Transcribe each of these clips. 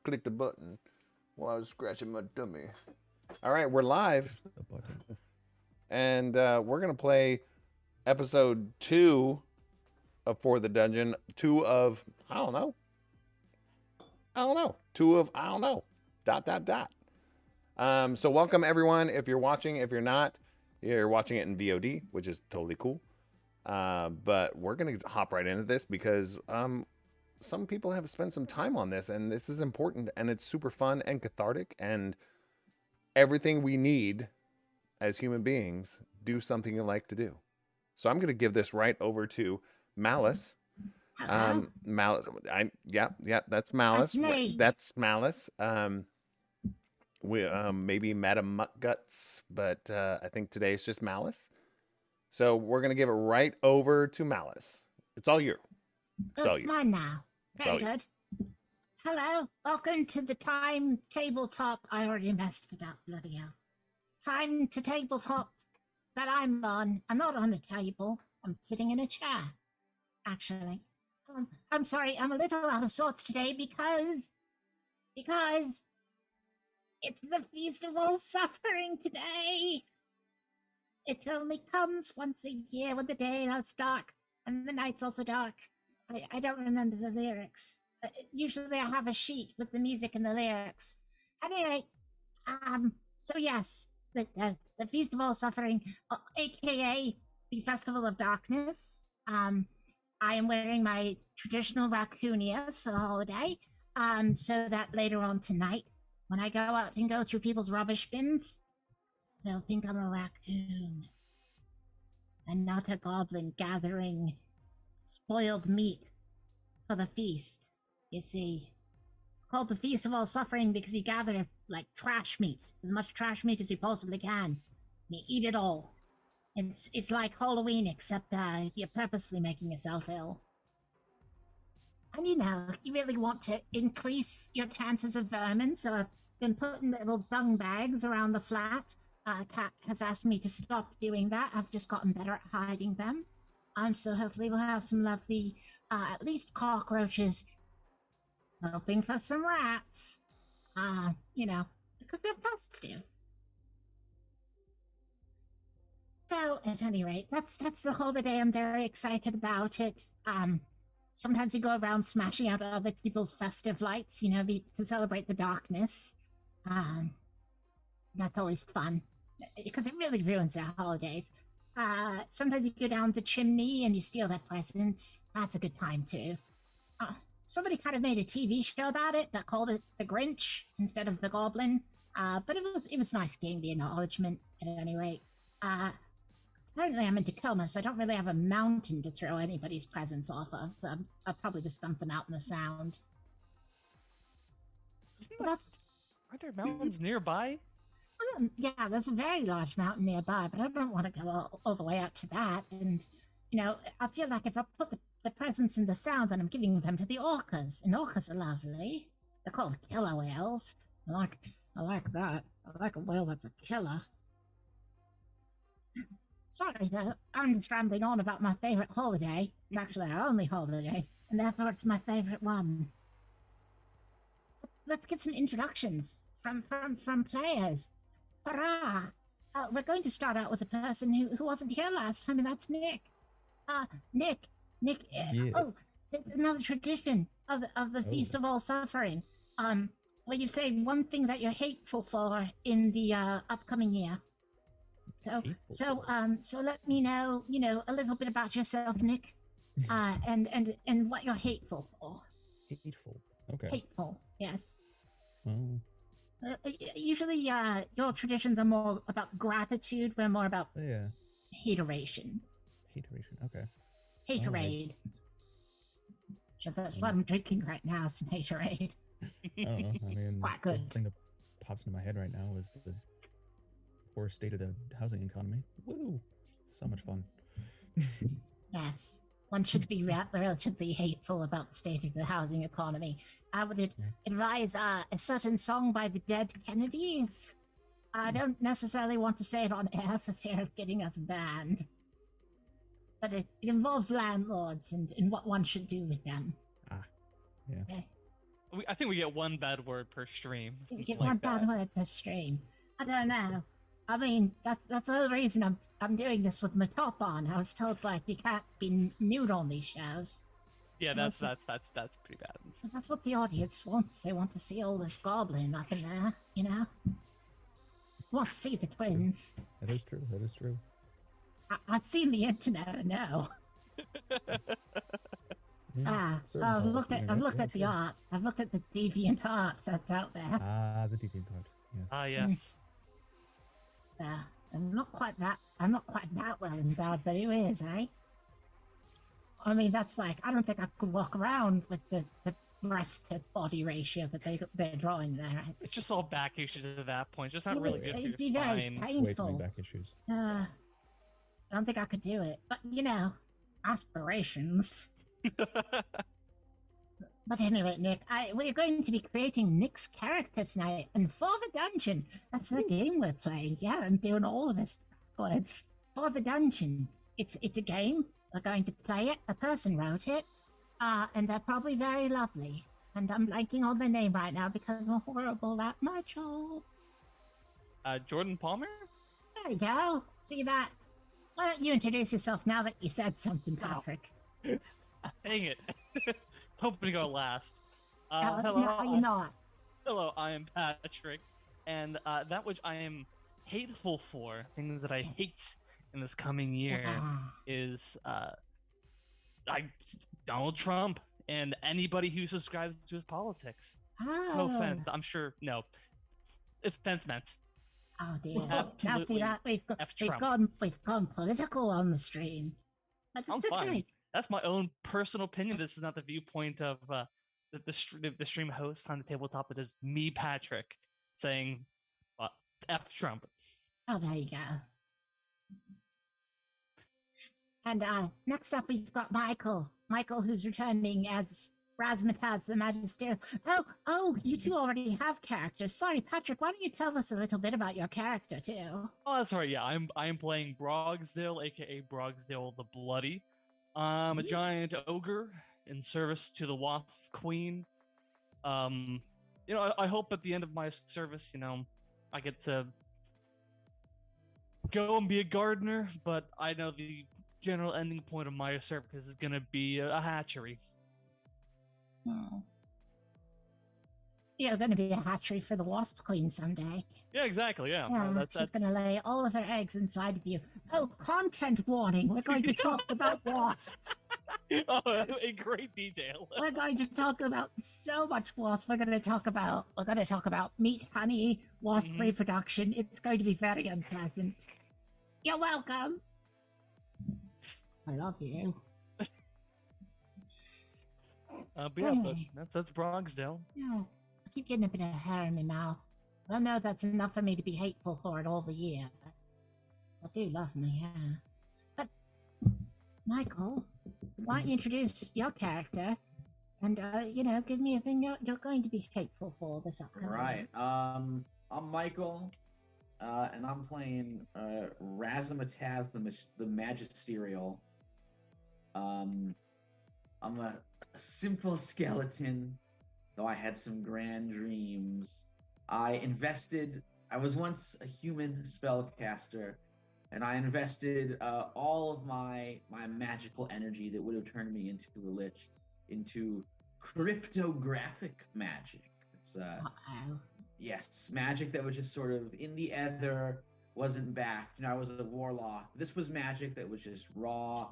clicked a button while I was scratching my dummy. All right, we're live. And we're going to play episode 2 of For the Dungeon. 2 of, I don't know. 2 of, I don't know. ... So welcome everyone. If you're watching, if you're not, you're watching it in VOD, which is totally cool. But we're going to hop right into this because some people have spent some time on this, and this is important, and it's super fun and cathartic, and everything we need as human beings do something you like to do. So I'm going to give this right over to Malice. Malice, that's Malice. That's me. That's Malice. We maybe Madam Muckguts, but I think today it's just Malice. So we're going to give it right over to Malice. It's all you. It's mine now. Very good. Hello, welcome to the time tabletop. I already messed it up, bloody hell. Time to tabletop that I'm on. I'm not on a table. I'm sitting in a chair, actually. I'm sorry, I'm a little out of sorts today because it's the Feast of All Suffering today. It only comes once a year when the day is dark and the night's also dark. I don't remember the lyrics. Usually I have a sheet with the music and the lyrics. Anyway, so yes, the Feast of All Suffering, aka the Festival of Darkness. I am wearing my traditional raccoonias for the holiday, so that later on tonight, when I go out and go through people's rubbish bins, they'll think I'm a raccoon and not a goblin gathering spoiled meat for the feast. You see, it's called the Feast of All Suffering because you gather like trash meat, as much trash meat as you possibly can. You eat it all. It's like Halloween, except you're purposefully making yourself ill. And you really want to increase your chances of vermin, so I've been putting little dung bags around the flat. Kat has asked me to stop doing that. I've just gotten better at hiding them. So hopefully we'll have some lovely, at least cockroaches. Hoping for some rats. Because they're festive. So, at any rate, that's the holiday. I'm very excited about it. Sometimes we go around smashing out other people's festive lights, to celebrate the darkness. That's always fun, because it really ruins their holidays. Sometimes you go down the chimney and you steal their presents. That's a good time, too. Somebody kind of made a TV show about it that called it The Grinch instead of The Goblin. But it was nice getting the acknowledgement, at any rate. Currently I'm in Tacoma, so I don't really have a mountain to throw anybody's presents off of. I'll probably just dump them out in the sound. Are there mountains nearby? Yeah, there's a very large mountain nearby, but I don't want to go all the way out to that. And, I feel like if I put the presents in the sound, then I'm giving them to the orcas. And orcas are lovely. They're called killer whales. I like that. I like a whale that's a killer. Sorry, though, I'm just rambling on about my favorite holiday. It's actually our only holiday, and therefore it's my favorite one. Let's get some introductions from players. Hurrah! We're going to start out with a person who wasn't here last time, and that's Nick. Nick. Yes. Oh, it's another tradition of the Feast of All Suffering. Where you say one thing that you're hateful for in the upcoming year. So let me know, a little bit about yourself, Nick, and what you're hateful for. Hateful. Okay. Hateful, yes. Well, usually, your traditions are more about gratitude. We're more about yeah. hateration. Hateration. Okay. Haterade. So that's what I'm drinking right now. Some haterade. I don't know. I mean, it's quite good. The thing that pops into my head right now is the poor state of the housing economy. Woo! So much fun. Yes. One should be relatively hateful about the state of the housing economy. I would advise a certain song by the Dead Kennedys. I don't necessarily want to say it on air for fear of getting us banned. But it involves landlords and what one should do with them. Yeah. Okay. I think we get one bad word per stream. You something get like one that. bad word per stream. I don't know. I mean, that's the whole reason I'm doing this with my top on. I was told like you can't be nude on these shows. Yeah, Well, that's so- pretty bad. But that's what the audience wants. They want to see all this goblin up in there, you know? Want to see the twins. That is true. That is true. I've seen the internet, I know. Yeah, certain I've parts of looked the at internet, the sure. art. I've looked at the deviant art that's out there. Ah, the deviant art. Yes. Ah, yes. I'm not quite that well endowed, but who is, eh? I mean, that's like, I don't think I could walk around with the breast to body ratio that they're drawing there. It's just all back issues at that point. It's just not It really would- good for your it'd be very spine. Way too many painful. back issues. I don't think I could do it. But, you know, aspirations. But anyway, Nick, we're going to be creating Nick's character tonight, and for the dungeon, that's the game we're playing. Yeah, I'm doing all of this backwards. For the dungeon, it's a game. We're going to play it. A person wrote it, and they're probably very lovely. And I'm blanking on their name right now because I'm horrible at Mitchell. Jordan Palmer? There we go. See that? Why don't you introduce yourself now that you said something, Patrick? Dang it. Hoping to go last. No, Hello, you're not. hello, I am Patrick, and that which I am hateful for, things that I hate in this coming year, Yeah. is Donald Trump and anybody who subscribes to his politics. No Oh. offense, I'm sure. No, offense meant. Oh dear. Now see Absolutely that F Trump. we've gone political on the stream. But I'm it's okay. fine. That's my own personal opinion. This is not the viewpoint of the stream host on the tabletop. It is me, Patrick, saying F Trump. Oh, there you go. And next up we've got Michael. Michael, who's returning as Razmataz the Magisterial. Oh, you two already have characters. Sorry, Patrick, why don't you tell us a little bit about your character too? Oh, that's right. Yeah, I'm playing Brogsdale, aka Brogsdale the Bloody. I'm a giant ogre in service to the Wasp Queen. I hope at the end of my service, I get to go and be a gardener. But I know the general ending point of my service is gonna be a hatchery. Oh. You're going to be a hatchery for the Wasp Queen someday. Yeah, exactly. Yeah, Yeah, she's going to lay all of her eggs inside of you. Oh, content warning. We're going to talk about wasps. Oh, in great detail. We're going to talk about so much wasp. We're going to talk about meat, honey, wasp Mhm. reproduction. It's going to be very unpleasant. You're welcome. I love you. But yeah, Anyway. that's Brogsdale. Yeah, I keep getting a bit of hair in my mouth. I don't know if that's enough for me to be hateful for it all the year, but so do love me, yeah. But Michael, why don't you introduce your character and give me a thing you're going to be hateful for this upcoming year. Right. I'm Michael, and I'm playing Razamataz the Magisterial. I'm a simple skeleton, though I had some grand dreams. I was once a human spellcaster, and I invested all of my magical energy that would have turned me into a lich into cryptographic magic. It's Uh-oh. yes, magic that was just sort of in the ether, wasn't backed. I was a warlock. This was magic that was just raw,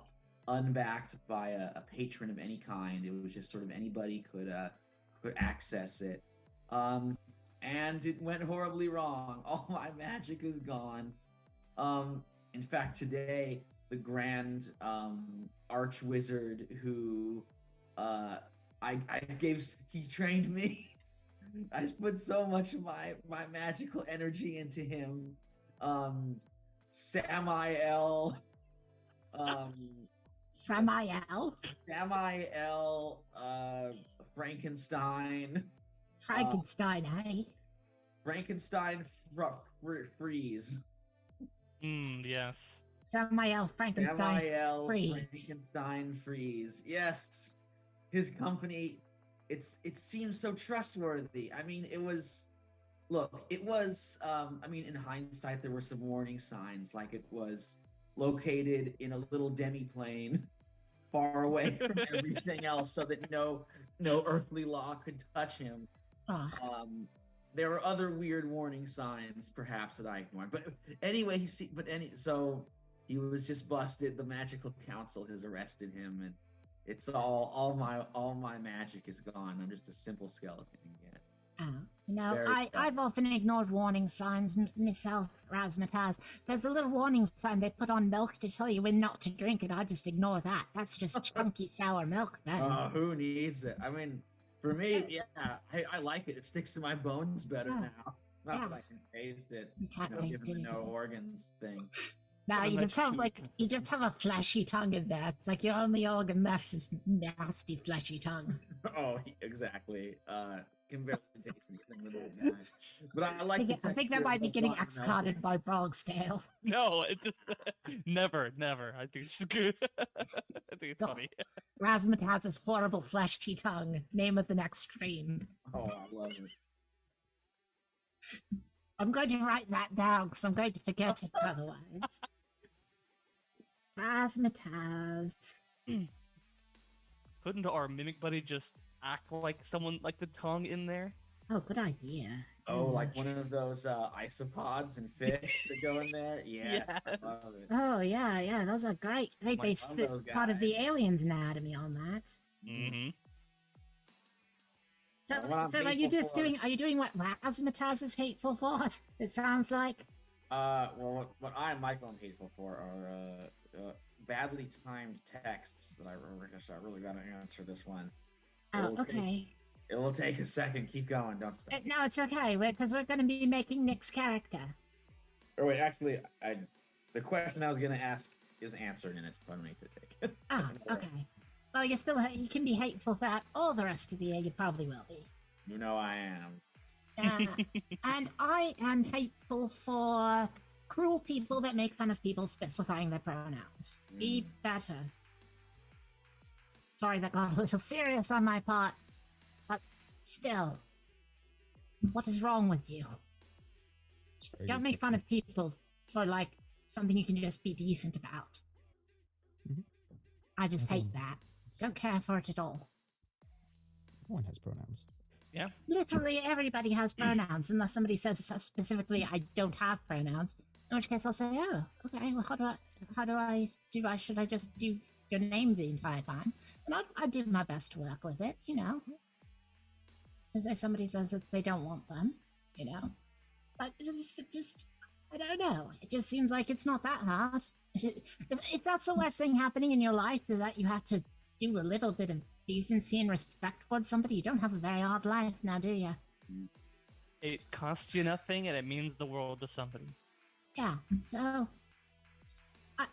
unbacked by a patron of any kind. It was just sort of anybody could access it. And it went horribly wrong. All my magic is gone. In fact, today the grand arch wizard who he trained me. I put so much of my magical energy into him. Samael. Samael? Samael, Frankenstein. Frankenstein, eh? Frankenstein freeze. Yes. Samael Frankenstein. Samael freeze. Frankenstein freeze. Yes. His company it seems so trustworthy. I mean, it was. Look, it was. I mean, in hindsight, there were some warning signs, like it was located in a little demi-plane, far away from everything else, so that no earthly law could touch him. Ah, There were other weird warning signs, perhaps, that I ignored. But anyway, so he was just busted. The magical council has arrested him, and it's all my magic is gone. I'm just a simple skeleton again. oh. Very sad. I've often ignored warning signs myself, Razmataz. There's a little warning sign they put on milk to tell you when not to drink it. I just ignore that. That's just chunky sour milk then. Who needs it? I mean, for me, yeah, hey, I like it. It sticks to my bones better Yeah. now. Not Yeah. that I can taste it. You can't taste given the it no either. organs thing. Now you Unless just have you- you just have a fleshy tongue in there. It's like your only organ left is nasty fleshy tongue. Oh, exactly. Can barely taste anything with it. Guy. But I like. I think that might be getting excarded by Brogstale. No, it's just never. I think it's good. I think it's So- funny. Razmataz's horrible fleshy tongue. Name of the next stream. Oh, I love it. I'm going to write that down because I'm going to forget it otherwise. Razmataz. Couldn't our mimic buddy just act like someone like the tongue in there? Oh, good idea. Oh, Hmm. like one of those isopods and fish that go in there. Yeah, Yeah. I love it. Oh yeah, those are great. They I based love the, those part of the guys. alien's anatomy on that. Mm-hmm. So, What I'm so are you hateful just for- doing what Razmataz is hateful for? It sounds like. Well, what I and Michael am hateful for are badly timed texts that I really got to answer this one. Oh, It'll take- okay. It will take a second. Keep going. Don't stop. No, it's okay because we're going to be making Nick's character. Oh wait, actually, the question I was gonna ask is answered, and it's fun to take. Ah, okay. Well, you can be hateful throughout all the rest of the year. You probably will be. You know I am. And I am hateful for cruel people that make fun of people specifying their pronouns. Be better. Sorry, that got a little serious on my part, but still, what is wrong with you? Very Don't good make fun of people for like something you can just be decent about. Mhm. I just No hate that. Don't care for it at all. No one has pronouns. Literally everybody has pronouns unless somebody says specifically I don't have pronouns. In which case I'll say, oh, okay, well should I just do your name the entire time? And I do my best to work with it, As if somebody says that they don't want them, But just I don't know. It just seems like it's not that hard. If that's the worst thing happening in your life, that you have to do a little bit of decency and respect towards somebody, you don't have a very hard life now, do you? It costs you nothing, and it means the world to somebody. Yeah, so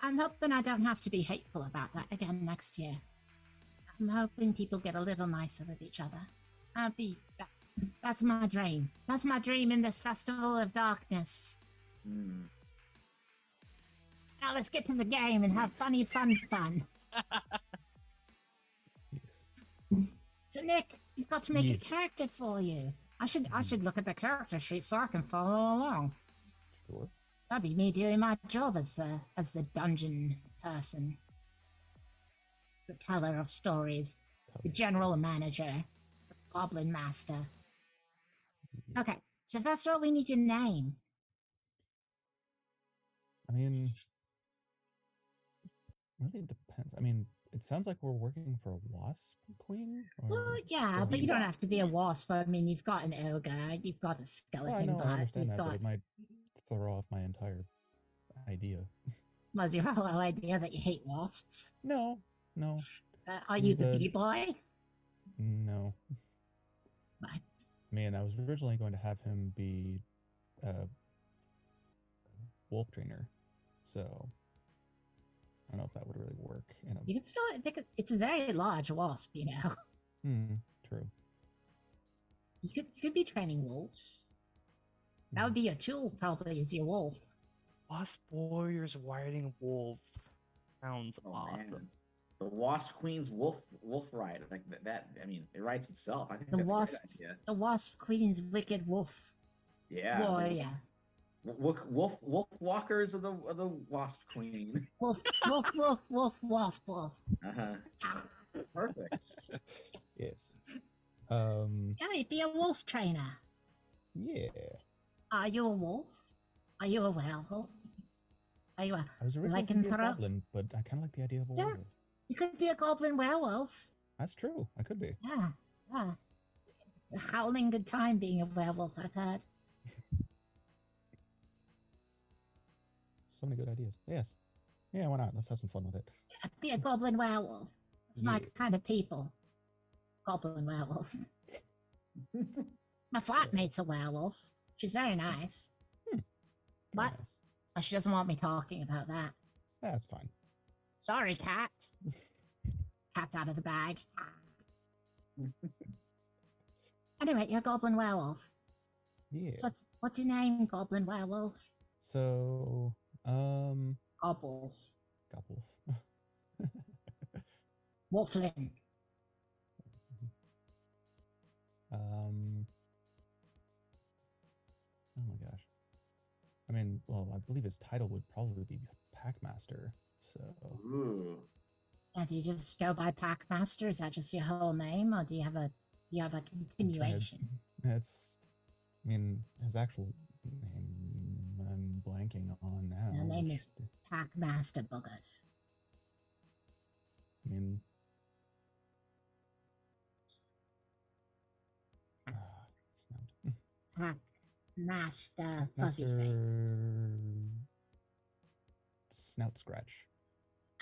I'm hoping I don't have to be hateful about that again next year. I'm hoping people get a little nicer with each other. That's my dream. That's my dream in this festival of darkness. Hmm. Now let's get to the game and have fun. Yes. So Nick, you've got to make a Yes. character for you. I should look at the character sheet so I can follow along. Sure. That'd be me doing my job as the dungeon person, the teller of stories, the general manager, the goblin master. Yeah. Okay, so first of all, we need your name. I mean, really depends. I mean, it sounds like we're working for a wasp queen. Well, yeah, or but you don't Wasp have to be a wasp. I mean, you've got an ogre, you've got a Oh, I skeleton know, I bot, understand you've that, but got. it might throw off my entire idea. Was your whole idea that you hate wasps? No, Are you the The- bee boy? no. What? Man, I was originally going to have him be a wolf trainer, so I don't know if that would really work. You can still. I think it's a very large wasp. True. You could be training wolves. That would be your tool, probably, is your wolf. Wasp warriors riding wolves sounds Oh, awesome. man. The Wasp Queen's wolf ride, like that. I mean, it writes itself. I think The that's wasp, a great idea. the wasp queen's wicked wolf Yeah, warrior. wolf walkers of the Wasp Queen. Wolf, wasp, wolf. Uh-huh. Perfect. Yes. Yeah, you'd be a wolf trainer. Yeah. Are you a wolf? Are you a werewolf? Are you a I was originally gonna be a lycanthrope? goblin, but I kind of like the idea of a Yeah. werewolf. You could be a goblin werewolf. That's true. I could be. Yeah, yeah. A howling good time being a werewolf, I've heard. So many good ideas. Yes. Yeah, why not? Let's have some fun with it. Be a goblin werewolf. It's my Yeah. kind of people. Goblin werewolves. My flatmate's a werewolf. She's very nice. Very What? nice. But she doesn't want me talking about that. That's fine. Sorry, cat. Cat's out of the bag. Anyway, you're a goblin werewolf. Yeah. So what's your name, goblin werewolf? So, Gobbles. Gobbles. Wolflin. Oh my gosh. I mean, well, I believe his title would probably be Packmaster. So, Ooh. Do you just go by Packmaster? Is that just your whole name, or do you have a continuation? It's, I mean, his actual name I'm blanking on now. Your name is which- Packmaster Boogers. I mean, snout. Packmaster Fuzzy Face. Snout Scratch.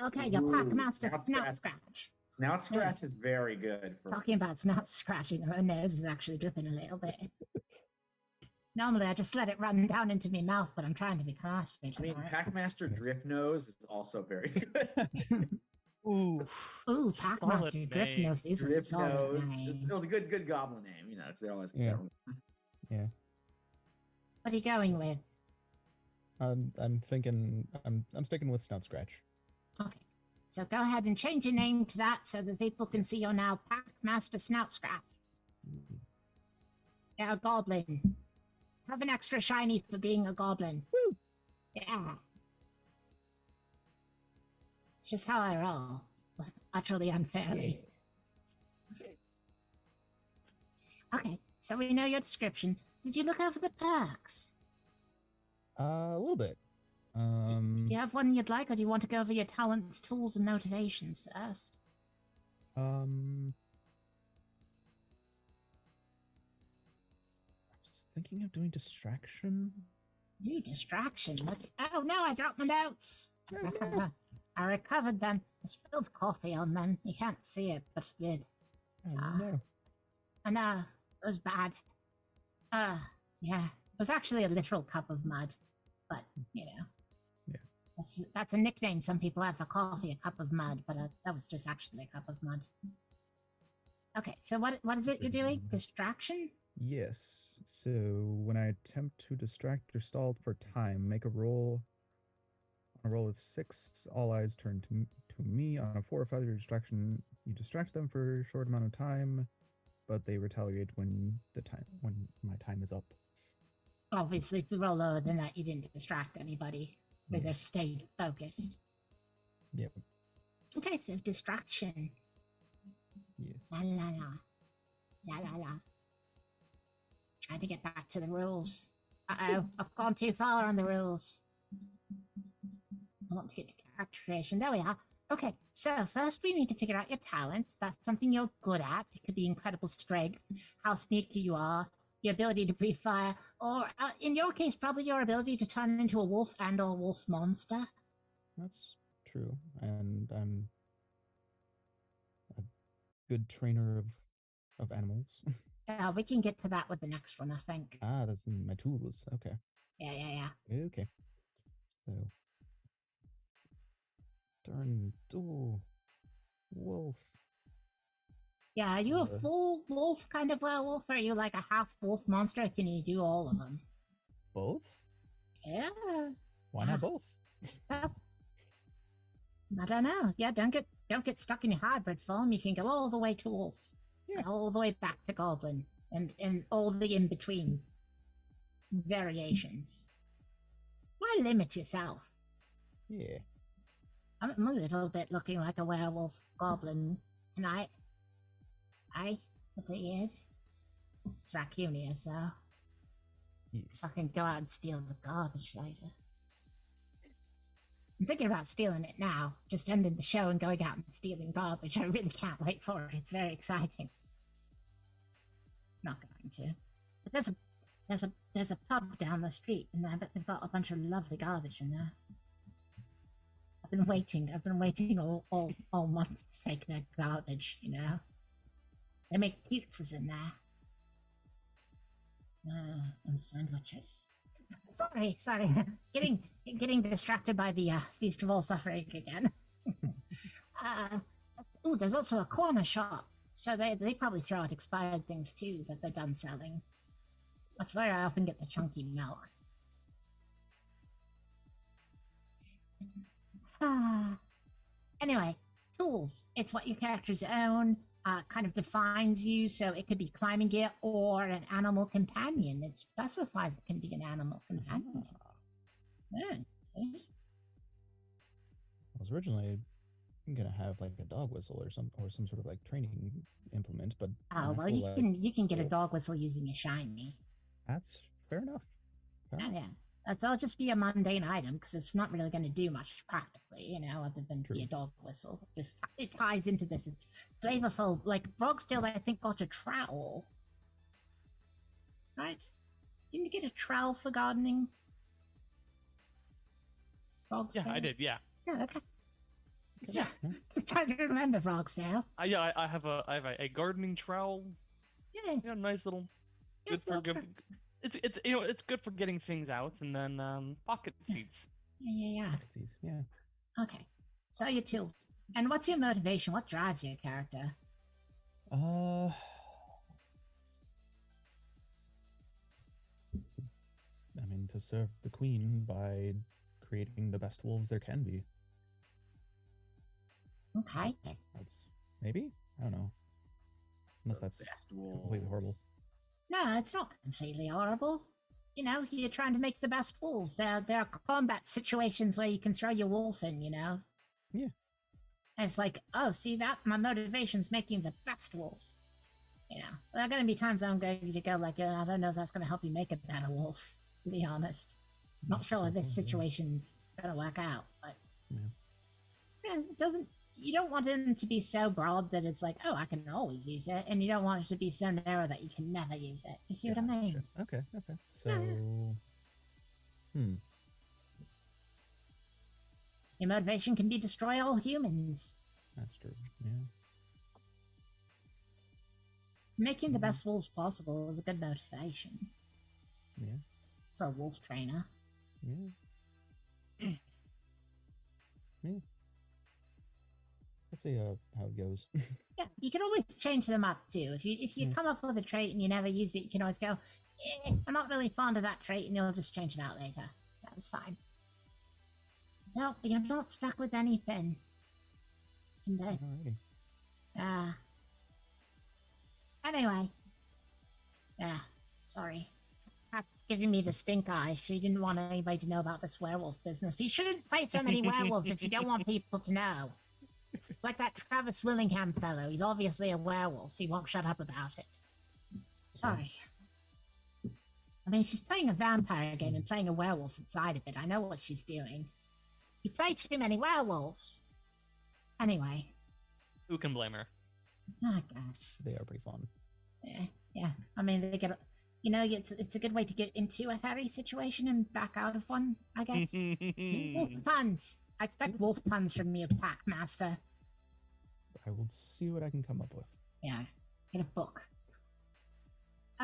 Okay, you're Ooh, Packmaster Snout Snout Scratch. Scratch. Snout Scratch is very good for. Talking about snout scratching, her nose is actually dripping a little bit. Normally, I just let it run down into my mouth, but I'm trying to be classy. I mean, tonight. Packmaster Drip Nose is also very good. Ooh. Ooh, Solid Packmaster Drip name. Nose is a Drip solid Nose. name. It was a good goblin name, you know. So they always Yeah. Yeah. What are you going with? I'm thinking I'm sticking with Snout Scratch. Okay, so go ahead and change your name to that so that people can see you're now Packmaster Snout Scratch. Yeah, a goblin. Have an extra shiny for being a goblin. Woo! Yeah. It's just how I roll. Utterly unfairly. Okay, so we know your description. Did you look over the perks? A little bit. Do you have one you'd like, or do you want to go over your talents, tools, and motivations first? I was thinking of doing distraction. New distraction. Let's. Oh no, I dropped my notes. I recovered them. I spilled coffee on them. You can't see it, but I did. Oh no. I know. It was bad. Yeah. It was actually a literal cup of mud. But, you know. Yeah. That's a nickname some people have for coffee, a cup of mud, but that was just actually a cup of mud. Okay, so what is it you're doing? Distraction? Yes. So when I attempt to distract or stall for time, make a roll. On a roll of 6, all eyes turn to me. On a 4 or 5, your distraction, you distract them for a short amount of time, but they retaliate when my time is up. Obviously, if you roll lower than that, you didn't distract anybody. They just stayed focused. Yep. Okay, so distraction. Yes. La la la. La la la. Trying to get back to the rules. Uh-oh, I've gone too far on the rules. I want to get to character creation. There we are. Okay, so first we need to figure out your talent. That's something you're good at. It could be incredible strength, how sneaky you are, your ability to breathe fire, or in your case, probably your ability to turn into a wolf and or wolf monster. That's true. And I'm a good trainer of animals. We can get to that with the next one, I think. That's in my tools. Okay. Yeah. Okay. So darn wolf. Yeah, are you a full wolf kind of werewolf, or are you like a half wolf monster? Can you do all of them? Both? Yeah. Why not both? Well, I don't know. Yeah, don't get stuck in your hybrid form. You can go all the way to wolf, Yeah. and all the way back to goblin, and all the in between variations. Why limit yourself? Yeah. I'm a little bit looking like a werewolf goblin tonight. With the ears. It's raccoonius though. Yes. So I can go out and steal the garbage later. I'm thinking about stealing it now. Just ending the show and going out and stealing garbage. I really can't wait for it. It's very exciting. Not going to. But there's a pub down the street, and I bet they've got a bunch of lovely garbage in there. I've been waiting all month to take their garbage, you know. They make pizzas in there. And sandwiches. Sorry. getting distracted by the Feast of All Suffering again. There's also a corner shop. So they probably throw out expired things too that they're done selling. That's where I often get the chunky milk. Anyway, tools. It's what your characters own. Kind of defines you, so it could be climbing gear or an animal companion. It specifies it can be an animal companion. Yeah, see? I was originally gonna have like a dog whistle or some sort of like training implement, but Oh well, you can get a dog whistle using a shiny. That's fair enough. Yeah. That'll just be a mundane item because it's not really going to do much practically, you know, other than be a dog whistle. It ties into this. It's flavorful. Like Brogsdale, I think, got a trowel, right? Didn't you get a trowel for gardening? Brogsdale? Yeah, I did. Yeah. Yeah. Okay. Trying to remember Brogsdale. Yeah, I have a gardening trowel. Yeah. Nice little. Good for good. It's it's good for getting things out, and then pocket seeds. Yeah. Pocket seeds, yeah. Okay, so your tools. And what's your motivation? What drives your character? I mean, to serve the queen by creating the best wolves there can be. Okay. That's maybe? I don't know. Unless that's completely horrible. No, it's not completely horrible. You know, you're trying to make the best wolves. There are combat situations where you can throw your wolf in, you know? Yeah. And it's like, oh, see that? My motivation's making the best wolf. You know, there are going to be times I'm going to go like, I don't know if that's going to help you make a better wolf, to be honest. Not sure if this situation's going to work out, but... Yeah, it doesn't... You don't want him to be so broad that it's like, oh, I can always use it, and you don't want it to be so narrow that you can never use it. You see what I mean? Okay. So, Your motivation can be destroy all humans. That's true. Yeah. Making the best wolves possible is a good motivation. Yeah. For a wolf trainer. Yeah. Yeah. Let's see how it goes. Yeah, you can always change them up too. If you come up with a trait and you never use it, you can always go, I'm not really fond of that trait, and you'll just change it out later. So it's fine. No, you're not stuck with anything. In there. Alrighty. Anyway. Yeah, sorry. Cat's giving me the stink eye. She didn't want anybody to know about this werewolf business. You shouldn't play so many werewolves if you don't want people to know. It's like that Travis Willingham fellow. He's obviously a werewolf. He won't shut up about it. Sorry. I mean, she's playing a vampire game and playing a werewolf inside of it. I know what she's doing. You play too many werewolves. Anyway. Who can blame her? I guess. They are pretty fun. Yeah. I mean, they get... You know, it's a good way to get into a hairy situation and back out of one, I guess. Wolf puns. I expect wolf puns from you, Pack Master. I will see what I can come up with. Yeah, get a book.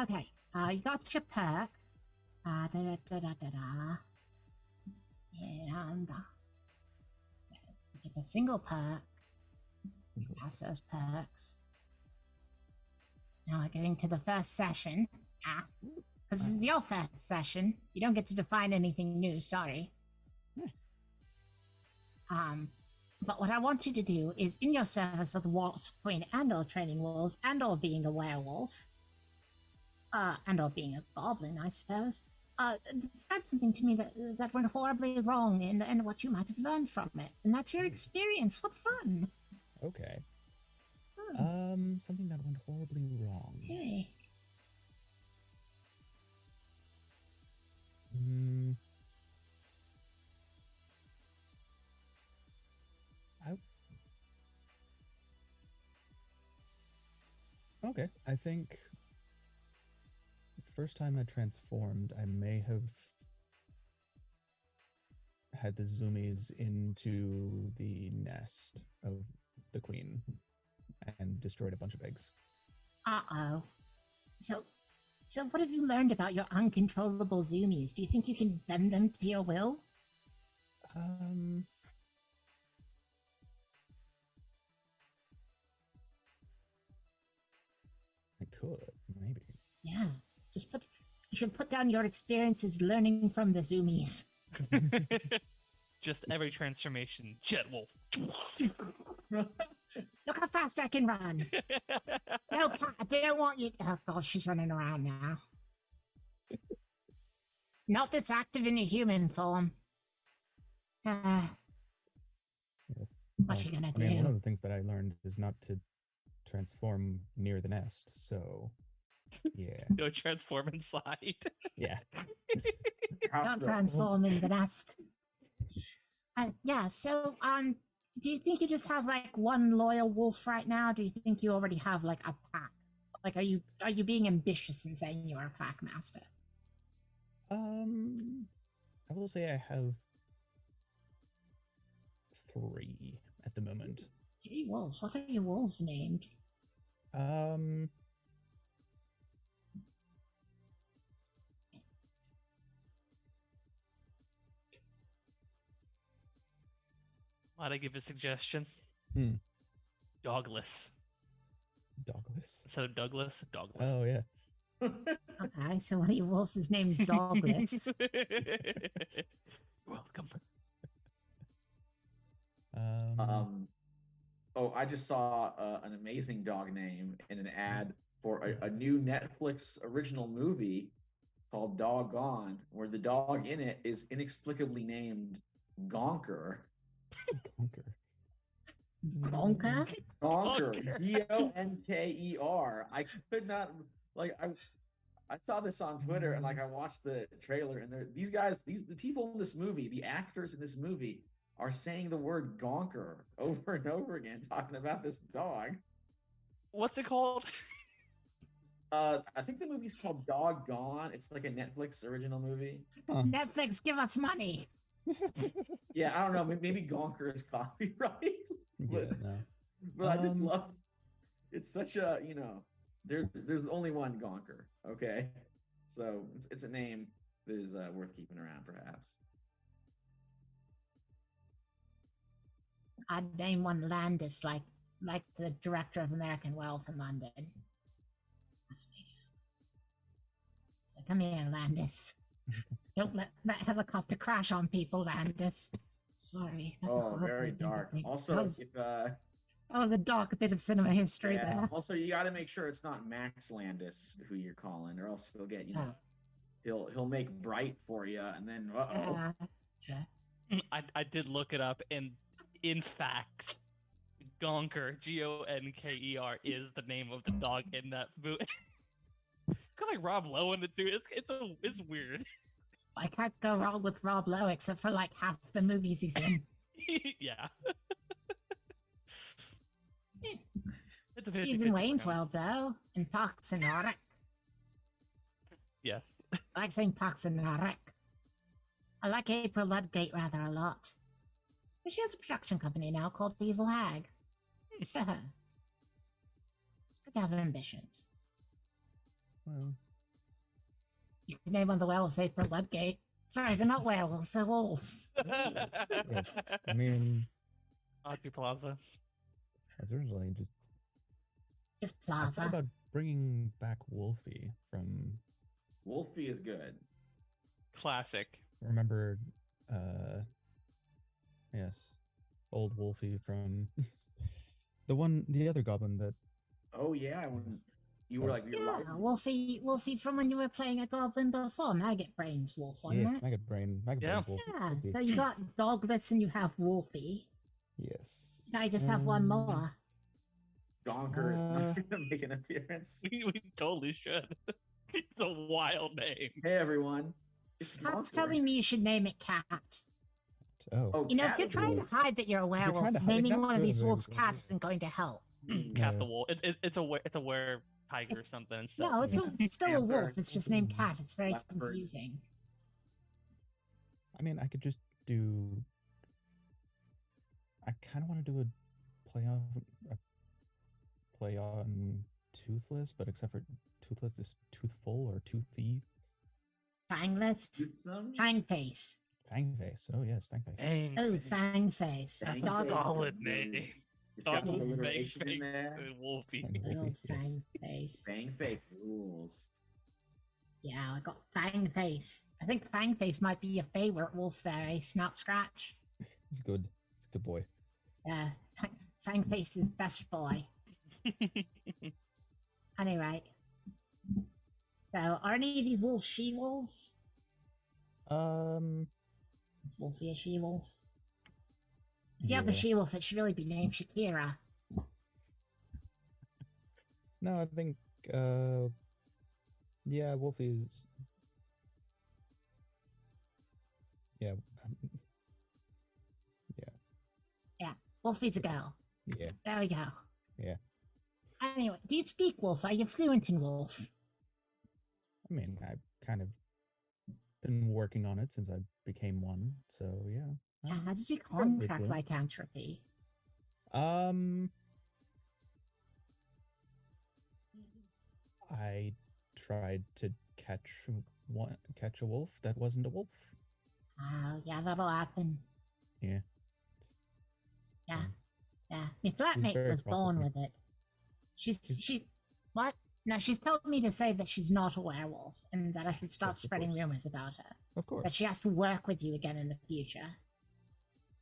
Okay, you got your perk. And you get a single perk. You pass those perks. Now we're getting to the first session. Because this is your first session. You don't get to define anything new, sorry. But what I want you to do is, in your service of the Wasp Queen and/or training wolves and/or being a werewolf, and/or being a goblin, I suppose, describe something to me that went horribly wrong and what you might have learned from it. And that's your experience. What fun! Okay. Hmm. Something that went horribly wrong. Hey. Hmm. Okay, I think the first time I transformed, I may have had the zoomies into the nest of the queen and destroyed a bunch of eggs. Uh-oh. So what have you learned about your uncontrollable zoomies? Do you think you can bend them to your will? I could, maybe. Yeah. You should put down your experiences learning from the zoomies. Just every transformation, Jet Wolf. Look how fast I can run. No, I don't want you. Oh god, she's running around now. Not this active in your human form. Yes. What you gonna I mean, one do? of the things that I learned is not to transform near the nest. So, yeah, Go transform inside. yeah. Don't transform in the nest. Yeah. So, do you think you just have like one loyal wolf right now? Do you think you already have like a pack? Like, are you being ambitious in saying you are a pack master? I will say I have 3 at the moment. 3 wolves. What are your wolves named? Might I give a suggestion? Hmm. Dogless. Douglas. Instead of Douglas, Dogless. Oh yeah. Okay, so one of your wolves is named Dogless. Welcome. Oh, I just saw an amazing dog name in an ad for a new Netflix original movie called Doggone, where the dog in it is inexplicably named Gonker. Gonker. Gonker? Gonker. Gonker. I could not I saw this on Twitter and I watched the trailer and the people in this movie, the actors in this movie are saying the word gonker over and over again, talking about this dog. What's it called? I think the movie's called Doggone. It's like a Netflix original movie. Huh. Netflix, give us money. Yeah, I don't know. Maybe gonker is copyright. Yeah, no. But I just love. It's such a there's only one gonker. Okay, so it's a name that is worth keeping around, perhaps. I'd name one Landis, like the director of American Wealth in London. So come here, Landis. Don't let that helicopter crash on people, Landis. Sorry. That's a horrible very thing to dark. bring. Also, that was a dark bit of cinema history there. Also, you got to make sure it's not Max Landis who you're calling, or else he'll get he'll make Bright for you, and then I did look it up, and in fact, Gonker, Gonker, is the name of the dog in that movie. Got like Rob Lowe in it too. It's weird. I can't go wrong with Rob Lowe except for like half the movies he's in. Yeah. He's in Wayne's World though, in Parks and Rec. Yeah. I like saying Parks and Rec. I like April Ludgate rather a lot. But she has a production company now called Evil Hag. It's good to have ambitions. Well, you can name one of the werewolves April Ludgate. Sorry, they're not werewolves, they're wolves. yes. I mean, Audrey Plaza. originally Just I thought Plaza. about bringing back Wolfie from. Wolfie is good. Classic. Remember, yes, old Wolfie from the other goblin that. Oh yeah, when you were like Yeah, Wolfie from when you were playing a goblin before. Maggot Brains Wolf, wasn't Yeah, it? Maggot Brains Yeah. Wolf. Yeah, Wolfie. so you got Dogless and you have Wolfie. Yes. So now you just have one more. Gonker is not gonna make an appearance. We totally should. It's a wild name. Hey everyone, it's Cat's Gonker. telling me you should name it Cat. Oh, You know, if Cat you're is trying cool. to hide that you're a you're trying werewolf, to hide- naming not one of good these at wolves werewolf. Cat isn't going to help. Cat No. the wolf. It's a were tiger or something instead. No, it's still a Panther. wolf. It's just named Cat. It's very Leopard. confusing. I mean, I could just do. I kind of want to do a play on Toothless, but except for Toothless is Toothful or Toothy. Fangless. Toothsome? Fangface. Fangface. Oh yes, Fangface. Dang. Oh, Fangface. Fang Dog face. Solid name. It's got Dog the with big alliteration in face there. and Wolfie. And Good old Wolfie, yes. Fangface. Bang fake rules. Yeah, I got Fangface. I think Fangface might be your favorite wolf there, eh? Snout Scratch. He's good. He's a good boy. Yeah, Fangface is best boy. Anyway. So, are any of these wolves she-wolves? Is Wolfie a she-wolf? If you have a Yeah. she-wolf, it should really be named Shakira. No, I think. Yeah, Wolfie is. Yeah. Wolfie's a girl. Yeah. There we go. Yeah. Anyway, do you speak wolf? Are you fluent in wolf? I mean, I've kind of been working on it since I became one. So yeah. Yeah, how did you probably contract do. lycanthropy? I tried to catch a wolf that wasn't a wolf. Oh, yeah, that'll happen. Yeah. Yeah, So, yeah. My very flatmate was born cross with with it. She what? No, she's told me to say that she's not a werewolf and that I should stop Yes, of spreading course. rumors about her. Of course. That she has to work with you again in the future.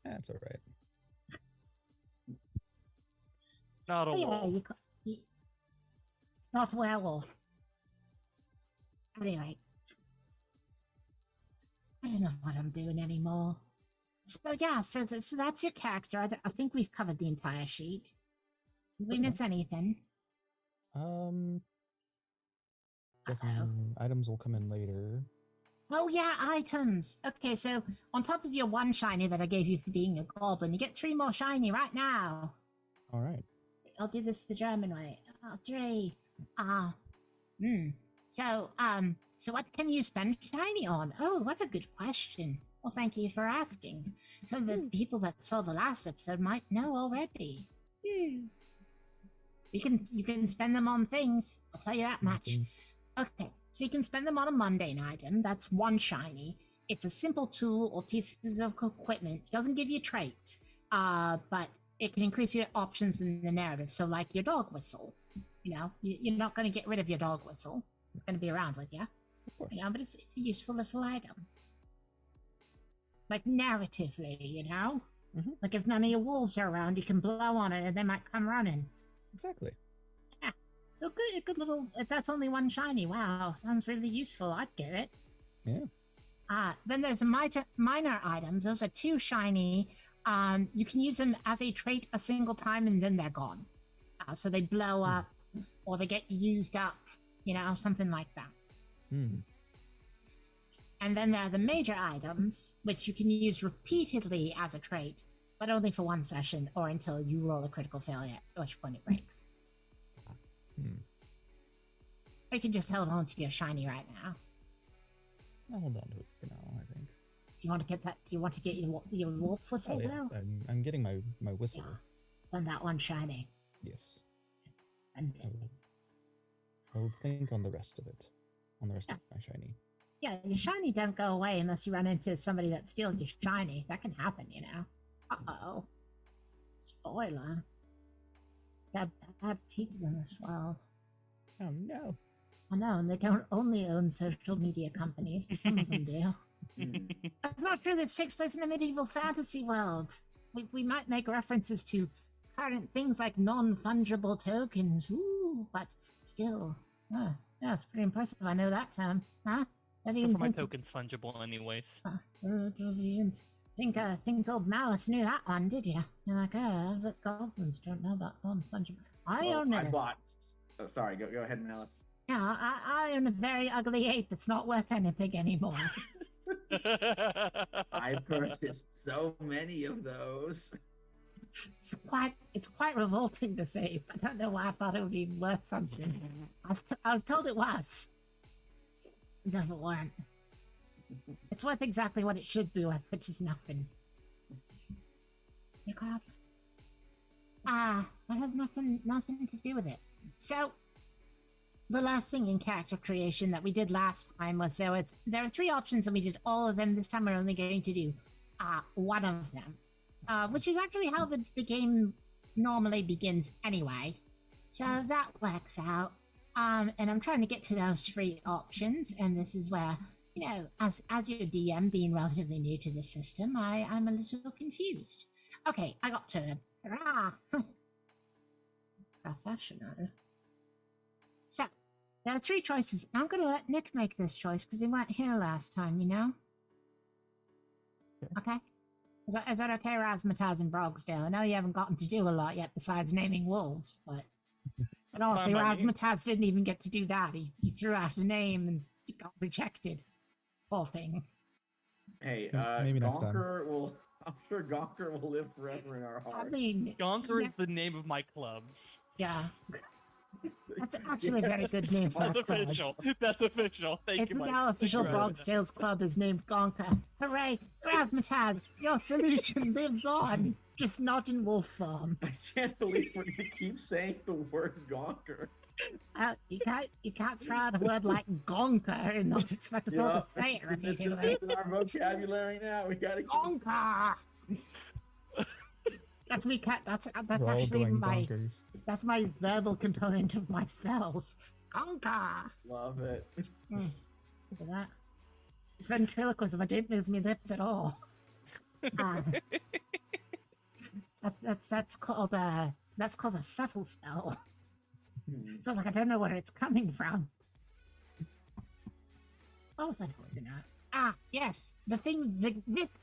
That's all right. Not a Oh, yeah, wolf. not a werewolf. Anyway, I don't know what I'm doing anymore. So yeah, so that's your character. I think we've covered the entire sheet. Did we Okay. miss anything? Guessing items will come in later. Oh yeah, items. Okay, so on top of your one shiny that I gave you for being a goblin, you get 3 more shiny right now. All right. I'll do this the German way. 3. So what can you spend shiny on? Oh, what a good question. Well, thank you for asking. So the people that saw the last episode might know already. You can spend them on things. I'll tell you that much. Things- Okay, so you can spend them on a mundane item. That's 1 shiny. It's a simple tool or pieces of equipment. It doesn't give you traits, but it can increase your options in the narrative. So, like your dog whistle. You know, you're not going to get rid of your dog whistle. It's going to be around with you. Of course. You know, but it's a useful little item. Like narratively, you know? Mhm. Like if none of your wolves are around, you can blow on it and they might come running. Exactly. So good little. If that's only 1 shiny, wow, sounds really useful. I'd get it. Yeah. Then there's a minor items. Those are 2 shiny. You can use them as a trait a single time and then they're gone. So they blow up or they get used up, you know, something like that. And then there are the major items, which you can use repeatedly as a trait, but only for 1 session or until you roll a critical failure, at which point it breaks. Or you can just hold on to your shiny right now. I'll hold on to it for now, I think. Do you want to get that? Do you want to get your wolf whistle Oh, yeah. now? I'm getting my whistle. Yeah. Then that 1 shiny. Yes. And I will think on the rest of it. On the rest of my shiny. yeah, your shiny don't go away unless you run into somebody that steals your shiny. That can happen, you know. Uh-oh. Spoiler. There are bad people in this world. Oh no. I know, and they don't only own social media companies, but some of them do. Hmm. That's not true. This takes place in a medieval fantasy world. we might make references to current things like non-fungible tokens. Ooh, but still, yeah, it's pretty impressive. I know that term, huh? I For didn't my think. tokens fungible, anyways. You didn't think old Malice knew that one, did you? You're like, but goblins don't know about non-fungible. I Well, don't know. I bought. Oh, sorry. Go ahead, Malice. Yeah, I own a very ugly ape that's not worth anything anymore. I purchased so many of those. It's quite revolting to say. I don't know why I thought it would be worth something. I was told it was. As if it weren't. It's worth exactly what it should be worth, which is nothing. That has nothing to do with it. So, the last thing in character creation that we did last time was there were 3 options and we did all of them. This time we're only going to do one of them, which is actually how the game normally begins anyway. So that works out. And I'm trying to get to those 3 options, and this is where, you know, as your DM, being relatively new to the system, I'm a little confused. Okay, I got to them. Hurrah! Professional. So, there are 3 choices. I'm going to let Nick make this choice because he weren't here last time, you know? Okay? Is that okay, Razmataz and Brogsdale? I know you haven't gotten to do a lot yet besides naming wolves, but... And honestly, Razmataz didn't even get to do that. He threw out a name and it got rejected. Poor thing. Hey, Maybe next time. Gonker will. I'm sure Gonker will live forever in our hearts. I mean... Gonker is the name of my club. Yeah. That's actually a very good name for That's a club. official. That's official. Thank It's you, Mike. now official Thank you, Brogsdale's club is named Gonka. Hooray! Razmataz, your solution lives on, just not in wolf form. I can't believe when you keep saying the word Gonker. You can't throw out a word like gonker and not expect us all to say it repeatedly. It's in our vocabulary now. We gotta keep... Gonker. That's me. That's We're all actually going my bonkers. that's my verbal component of my spells. Gonker. Love it. So it's ventriloquism. I don't move my lips at all. That's called a subtle spell. I feel like I don't know where it's coming from. What was I talking about? Yes, this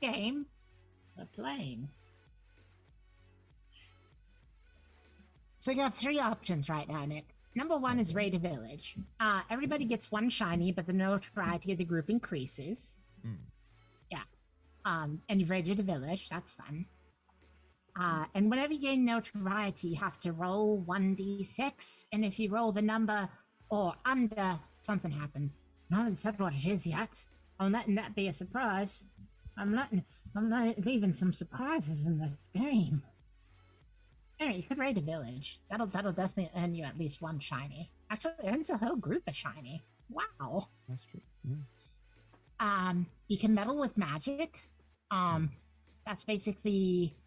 game we're playing. So you have 3 options right now, Nick. Number 1 is raid a village. Everybody gets 1 shiny, but the notoriety of the group increases. Yeah. And you've raided a village. That's fun. And whenever you gain notoriety, you have to roll 1d6, and if you roll the number or under, something happens. I haven't said what it is yet. I'm letting that be a surprise. I'm leaving some surprises in the game. Anyway, you could raid a village. That'll definitely earn you at least 1 shiny. Actually, it earns a whole group of shiny. Wow. That's true. Yeah. You can meddle with magic. That's basically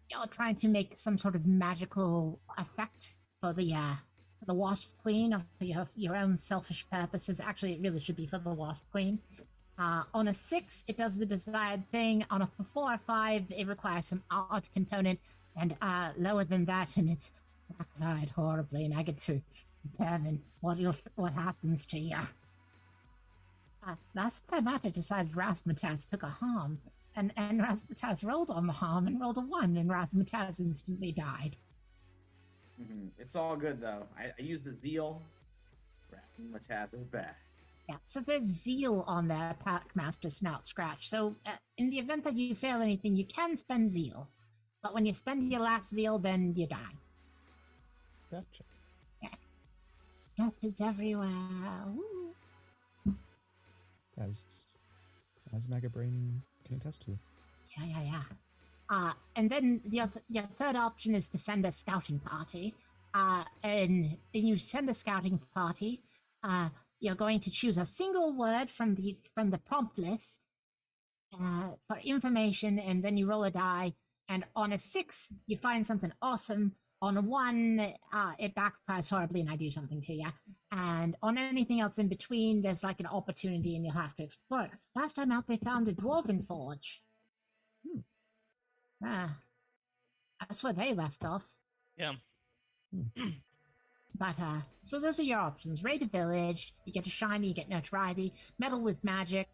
you're trying to make some sort of magical effect for the Wasp Queen, or for your own selfish purposes. Actually, it really should be for the Wasp Queen. On a 6, it does the desired thing. On a 4 or 5, it requires some odd component, and lower than that, and it's backfired horribly, and I get to determine what happens to you. Last time out, I decided Razmataz took a harm, and Razmataz rolled on the harm and rolled a 1, and Razmataz instantly died. It's all good though. I used the zeal. Razmataz is back. Yeah, so there's zeal on there, Packmaster Snout Scratch. So in the event that you fail anything, you can spend zeal. But when you spend your last zeal, then you die. Gotcha. Yeah. Happens everywhere. Woo. As Mega Brain can attest to. Yeah. And then your 3rd option is to send a scouting party. And when you send a scouting party, you're going to choose a single word from the prompt list for information, and then you roll a die. And on a 6, you find something awesome. On a 1, it backfires horribly and I do something to you. And on anything else in between, there's like an opportunity and you'll have to explore it. Last time out, they found a dwarven forge. That's where they left off. Yeah. But, so those are your options. Raid a village, you get a shiny, you get notoriety. Meddle with magic.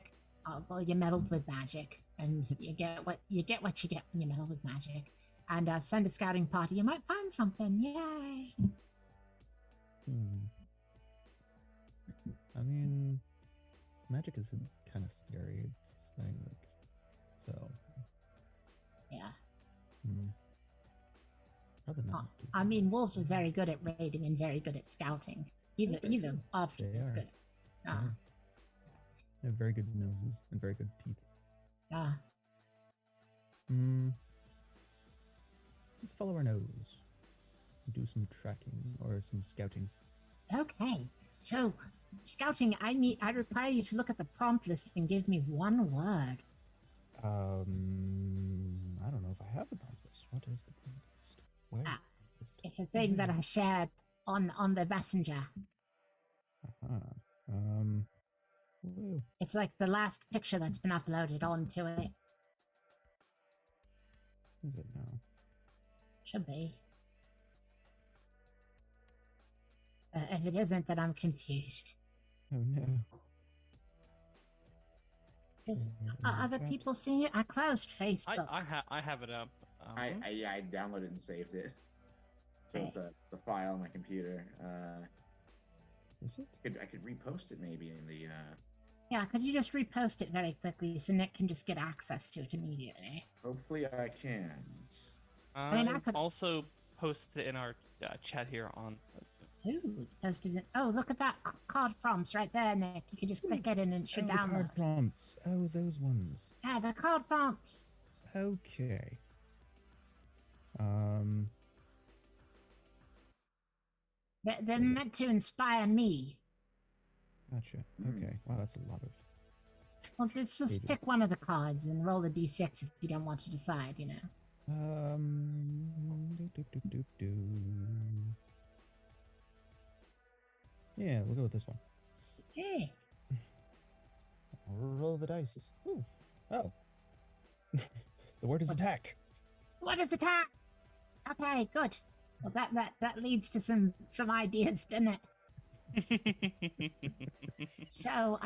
Well, you meddled with magic. And you get what you get when you meddle with magic. And send a scouting party, you might find something. Yay! I mean, magic is kind of scary. It's saying like, so. Yeah. Probably not. I mean, wolves are very good at raiding and very good at scouting. Either option They is are. good. They have very good noses and very good teeth. Let's follow our nose. Do some tracking or some scouting. Okay. So, scouting, I require you to look at the prompt list and give me one word. I don't know if I have the prompt list. What is the prompt list? Where? is the prompt list? It's a thing that I shared on the messenger. Woo. It's like the last picture that's been uploaded onto it. Is it now? Should be. If it isn't, then I'm confused. Oh no. Is Are other people seeing it? I closed Facebook. I have it up. I downloaded and saved it. So Okay. it's a file on my computer. Is it? I could repost it maybe in the. Yeah, could you just repost it very quickly so Nick can just get access to it immediately? Hopefully I can. I mean, I could- also posted it in our chat here on. Ooh, it's posted in... Oh, look at that card prompts right there, Nick. You can just click it and it should Oh, the download. card prompts. Oh, those ones. Yeah, the card prompts. Okay. They're meant to inspire me. Gotcha. Okay. Wow, that's a lot of. Well, just Pages. pick one of the cards and roll a d6 if you don't want to decide, you know. Do. Yeah, we'll go with this one. Okay. Roll the dice. Ooh. Oh. The word is attack. What is attack? Okay, good. Well, that leads to some ideas, doesn't it? So,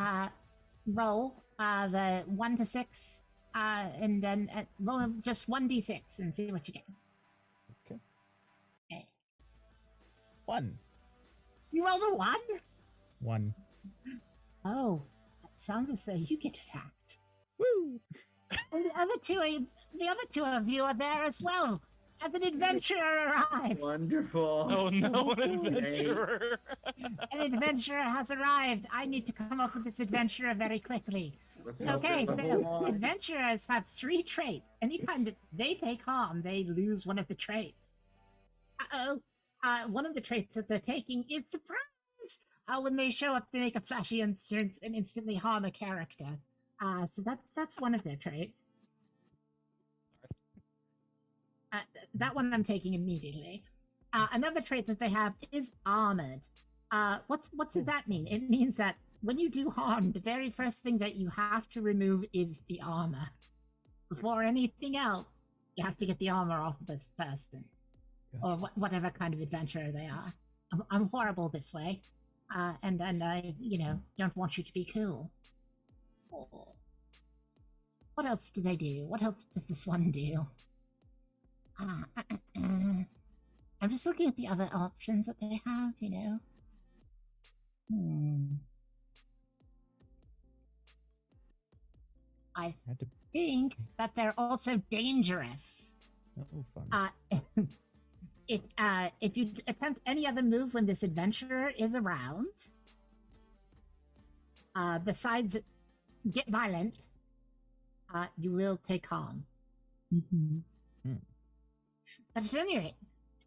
roll the 1 to 6, and then roll just 1d6 and see what you get. Okay. Okay. 1. You rolled a 1? 1. Oh, it sounds as though you get attacked. Woo! And the other two of you are there as well. As an adventurer arrives. Wonderful. Oh no, an adventurer! An adventurer has arrived. I need to come up with this adventurer very quickly. Let's hope Okay, they're so level 1. adventurers have 3 traits. Anytime that they take harm, they lose one of the traits. One of the traits that they're taking is surprise. When they show up, they make a flashy entrance and instantly harm a character. So that's one of their traits. That one I'm taking immediately. Another trait that they have is armored. What does that mean? It means that when you do harm, the very first thing that you have to remove is the armor. Before anything else, you have to get the armor off of this person. Or whatever kind of adventurer they are. I'm horrible this way. And I, don't want you to be cool. Oh. What else do they do? What else does this one do? I'm just looking at the other options that they have, I think that they're also dangerous. Oh, fun. If you attempt any other move when this adventurer is around, besides get violent, you will take harm. But at any rate,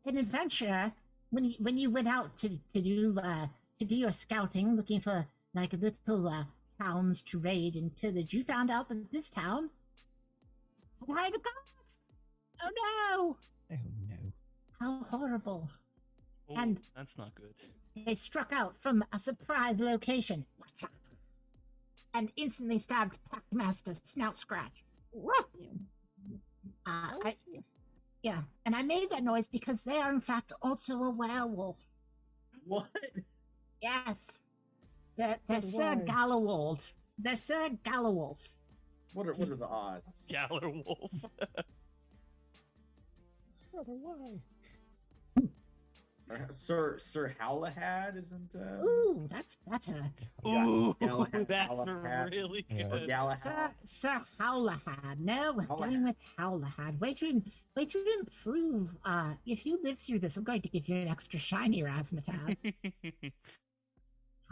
an adventurer, when you went out to do your scouting, looking for like little towns to raid and pillage, you found out that this town had a god. Oh no! Oh no! How horrible! Oh, And- that's not good. They struck out from a surprise location and instantly stabbed Packmaster Snout Scratch. Yeah, and I made that noise because they are in fact also a werewolf. What? Yes. They're But Sir why? Gallowolf. They're Sir Gallowolf. What are the odds? Galler Wolf. Brother, why? Sir Howlahad isn't. Ooh, that's better. Ooh, Galahad, that's Galahad. really Yeah. Or good. Galahad. Sir Howlahad. No, we're Howlahad. going with Howlahad. Way to improve. If you live through this, I'm going to give you an extra shiny razzmatazz.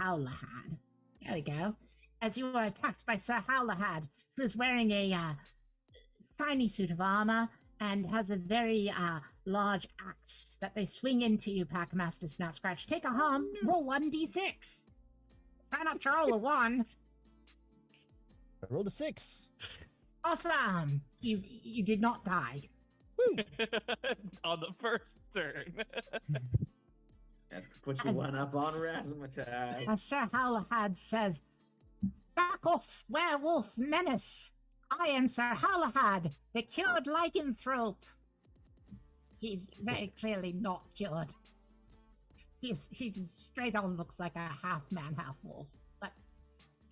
Howlahad. There we go. As you are attacked by Sir Howlahad, who's wearing a shiny suit of armor and has a very large axe that they swing into you, Packmaster Snout Scratch. Take a harm, roll 1d6. Try not to roll a 1. I rolled a 6. Awesome! You did not die. On the first turn. That puts you one up on Razzmatazz. As Sir Howlahad says, "Back off, werewolf menace! I am Sir Howlahad, the cured lycanthrope." He's very clearly not cured. He just straight on looks like a half man, half wolf. But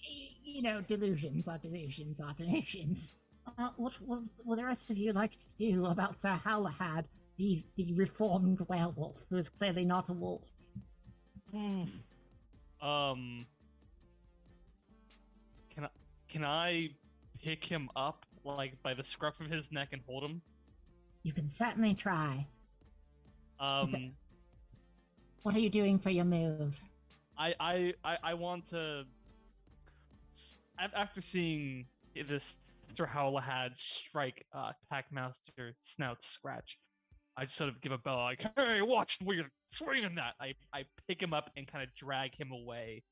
you know, delusions are delusions are delusions. What would the rest of you like to do about Sir Howlahad, the reformed werewolf, who is clearly not a wolf? Can I pick him up like by the scruff of his neck and hold him? You can certainly try. Um, What are you doing for your move? I want to. After seeing this Sir Howlahad strike Packmaster Snout Scratch, I just sort of give a bell like, "Hey, watch where you're swinging that!" I pick him up and kind of drag him away.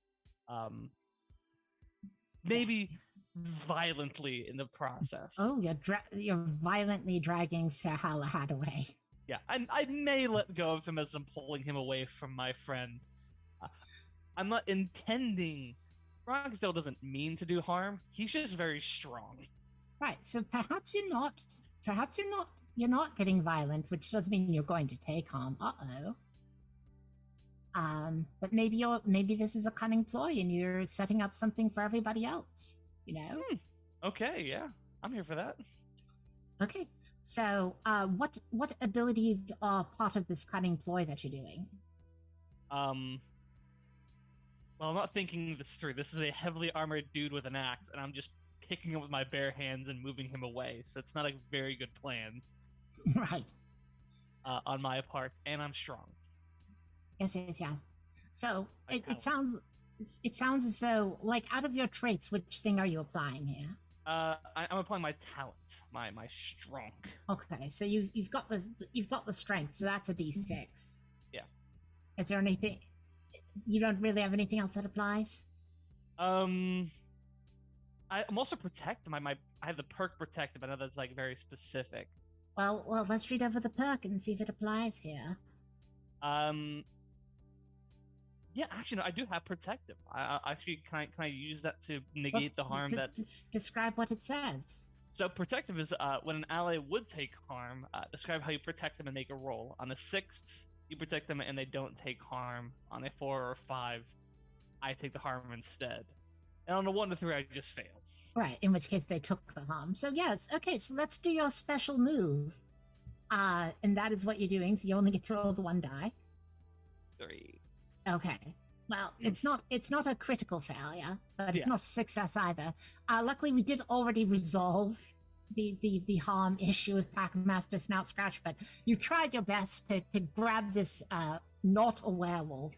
Maybe violently in the process. Oh, you're violently dragging Sir Howlahad away. Yeah, I may let go of him as I'm pulling him away from my friend. I'm not intending. Rogsdale doesn't mean to do harm. He's just very strong. Right. So perhaps you're not. You're not getting violent, which doesn't mean you're going to take harm. But maybe this is a cunning ploy, and you're setting up something for everybody else. You know. Okay, yeah, I'm here for that. Okay. So, what abilities are part of this cunning ploy that you're doing? Well, I'm not thinking this through. This is a heavily armored dude with an axe, and I'm just picking him with my bare hands and moving him away. So it's not a very good plan Right. on my part, and I'm strong. Yes. So Like it sounds as though, like, out of your traits, which thing are you applying here? I'm applying my talent, my strong. Okay, so you've got the strength, so that's a d6. Yeah. Is there anything you don't really have anything else that applies? I'm also protected. I have the perk protected, but I know that's like very specific. Well, let's read over the perk and see if it applies here. Yeah, actually, no, I do have protective. I actually can I use that to negate the harm that? Describe what it says. So protective is when an ally would take harm. Describe how you protect them and make a roll. On a 6, you protect them and they don't take harm. On a 4 or 5, I take the harm instead. And on a 1 to 3, I just fail. Right, in which case they took the harm. So yes, okay, so let's do your special move. And that is what you're doing, so you only get to roll the 1 die. 3. Okay. Well, it's not a critical failure, but it's not a success either. Luckily, we did already resolve the harm issue with Packmaster Snout Scratch, but you tried your best to grab this not a werewolf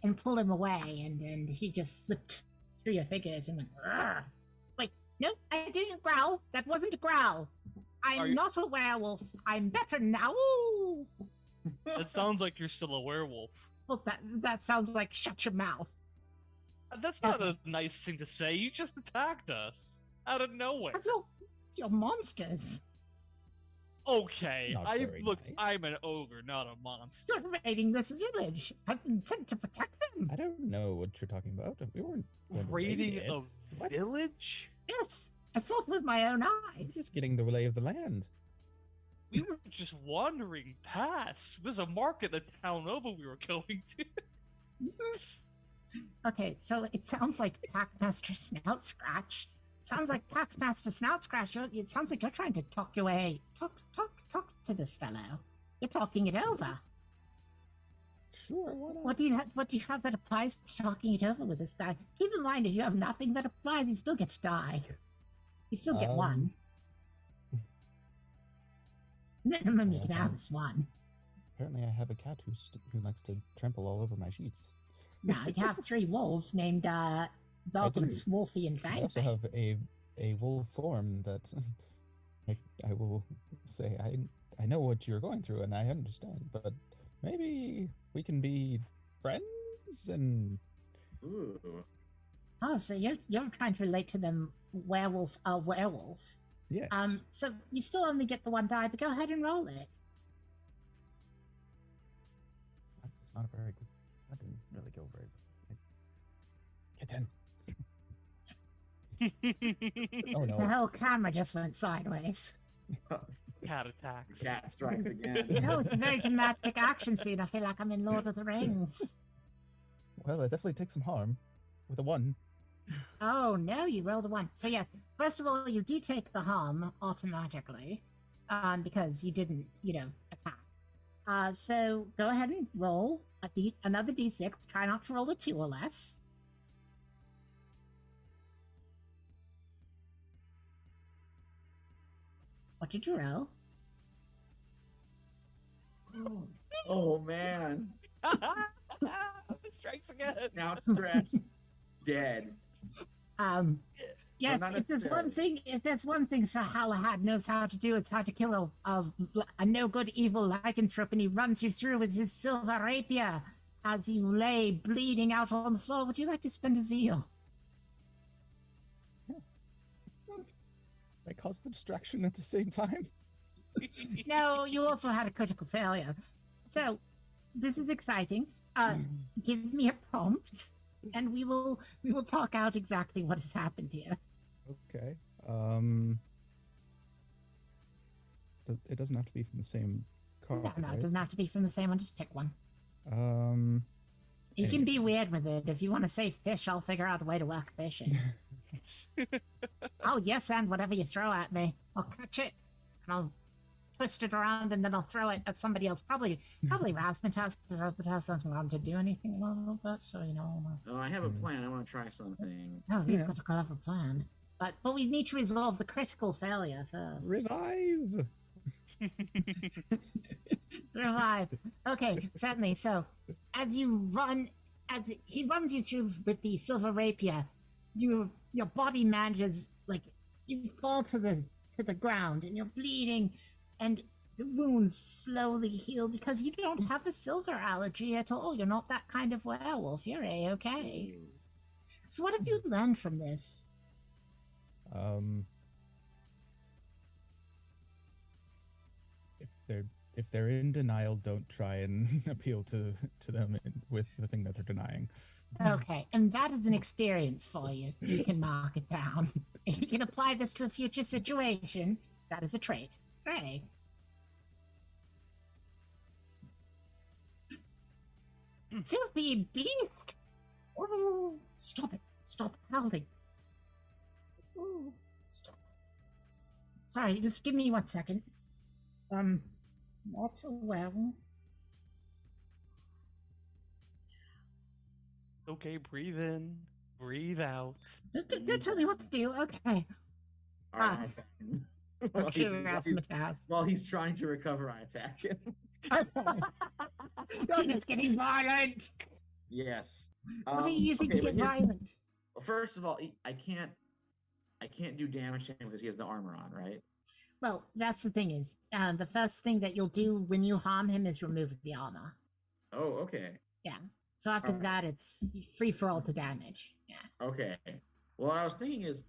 and pull him away, and he just slipped through your fingers and went, "Rrr." Wait, no, I didn't growl. That wasn't a growl. I'm not a werewolf. I'm better now. Ooh. It sounds like you're still a werewolf. Well, that sounds like shut your mouth. That's not a nice thing to say. You just attacked us out of nowhere. That's you're monsters. Okay, Not very look, nice. I'm an ogre, not a monster. You're raiding this village. I've been sent to protect them. I don't know what you're talking about. We weren't going to raid Raiding it. a What? village? Yes, I saw it with my own eyes. Just getting the lay of the land. We were just wandering past. There's a market in the town over we were going to. Okay, so it sounds like Packmaster Snout Scratch. Sounds like Packmaster Snout Scratch. It sounds like you're trying to talk your way. Talk to this fellow. You're talking it over. Sure, why not? What do you have that applies to talking it over with this guy? Keep in mind, if you have nothing that applies, you still get to die. You still get one. Minimum you can have is one. Apparently, I have a cat who likes to trample all over my sheets. Now you have 3 wolves named Douglas, Wolfie, and I Bang. also have a wolf form that I will say I know what you're going through and I understand, but maybe we can be friends and. Ooh. Oh, so you're trying to relate to them werewolf. Yes. So you still only get the 1 die, but go ahead and roll it. It's not a very good. That didn't really go very. Get 10. Oh The no. whole camera just went sideways. Cat attacks. Cat strikes again. You know, it's a very dramatic action scene. I feel like I'm in Lord of the Rings. Well, it definitely takes some harm with a 1. Oh no, you rolled a 1. So yes, first of all, you do take the harm automatically, because you didn't, attack. So go ahead and roll another d6. Try not to roll a 2 or less. What did you roll? Oh man. Strikes again. Now it's stretched. Dead. Yes, not if there's one thing Sir Halahad knows how to do, it's how to kill a no good evil lycanthrope, and he runs you through with his silver rapier as you lay bleeding out on the floor. Would you like to spend a zeal? I caused the distraction at the same time. No, you also had a critical failure. So, this is exciting. Give me a prompt, and we will talk out exactly what has happened here. Okay. It doesn't have to be from the same card. No, right? it doesn't have to be from the same one. Just pick one. You Hey. can be weird with it. If you want to say fish, I'll figure out a way to work fishing. Oh, yes, and whatever you throw at me, I'll catch it, and I'll twist it around, and then I'll throw it at somebody else. Probably Rasmutas doesn't want to do anything a little bit, so, Oh, I have a plan. I want to try something. Oh, he's got a clever plan. But we need to resolve the critical failure first. Revive. Revive. Okay, certainly. So, as he runs you through with the silver rapier, your body manages, you fall to the ground and you're bleeding, and the wounds slowly heal because you don't have a silver allergy at all. You're not that kind of werewolf. You're A-okay. So what have you learned from this? If they're in denial, don't try and appeal to them with the thing that they're denying. Okay, and that is an experience for you. You can mark it down. If you can apply this to a future situation, that is a trait. Great. Filthy beast! Oh, stop it. Stop howling. Oh, stop. Sorry, just give me 1 second. Not a werewolf. Okay, breathe in, breathe out. Don't tell me what to do. Okay. All right. Okay, Rasmutas. While he's trying to recover, I attack him. You're just getting violent. Yes. What are you using to get violent? Well, first of all, I can't do damage to him because he has the armor on, right? Well, that's the thing is, the first thing that you'll do when you harm him is remove the armor. Oh, okay. Yeah. So after that, it's free for all to damage. Yeah. Okay. Well, what I was thinking is,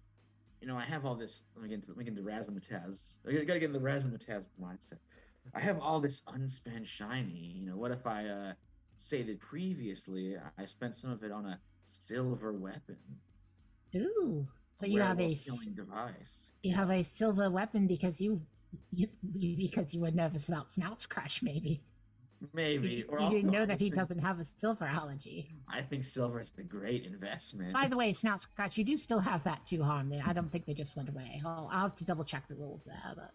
I have all this. Let me get into Razzmatazz. I gotta get into the Razzmatazz mindset. I have all this unspent shiny. What if I say that previously I spent some of it on a silver weapon? Ooh. So you have a killing device. You have a silver weapon because you Because you were nervous about Snout Scratch, maybe. Maybe. Or You didn't also, know I that just he think- doesn't have a silver allergy. I think silver is a great investment. By the way, Snout Scratch, you do still have that 2 harm. I don't think they just went away. I'll have to double check the rules there, but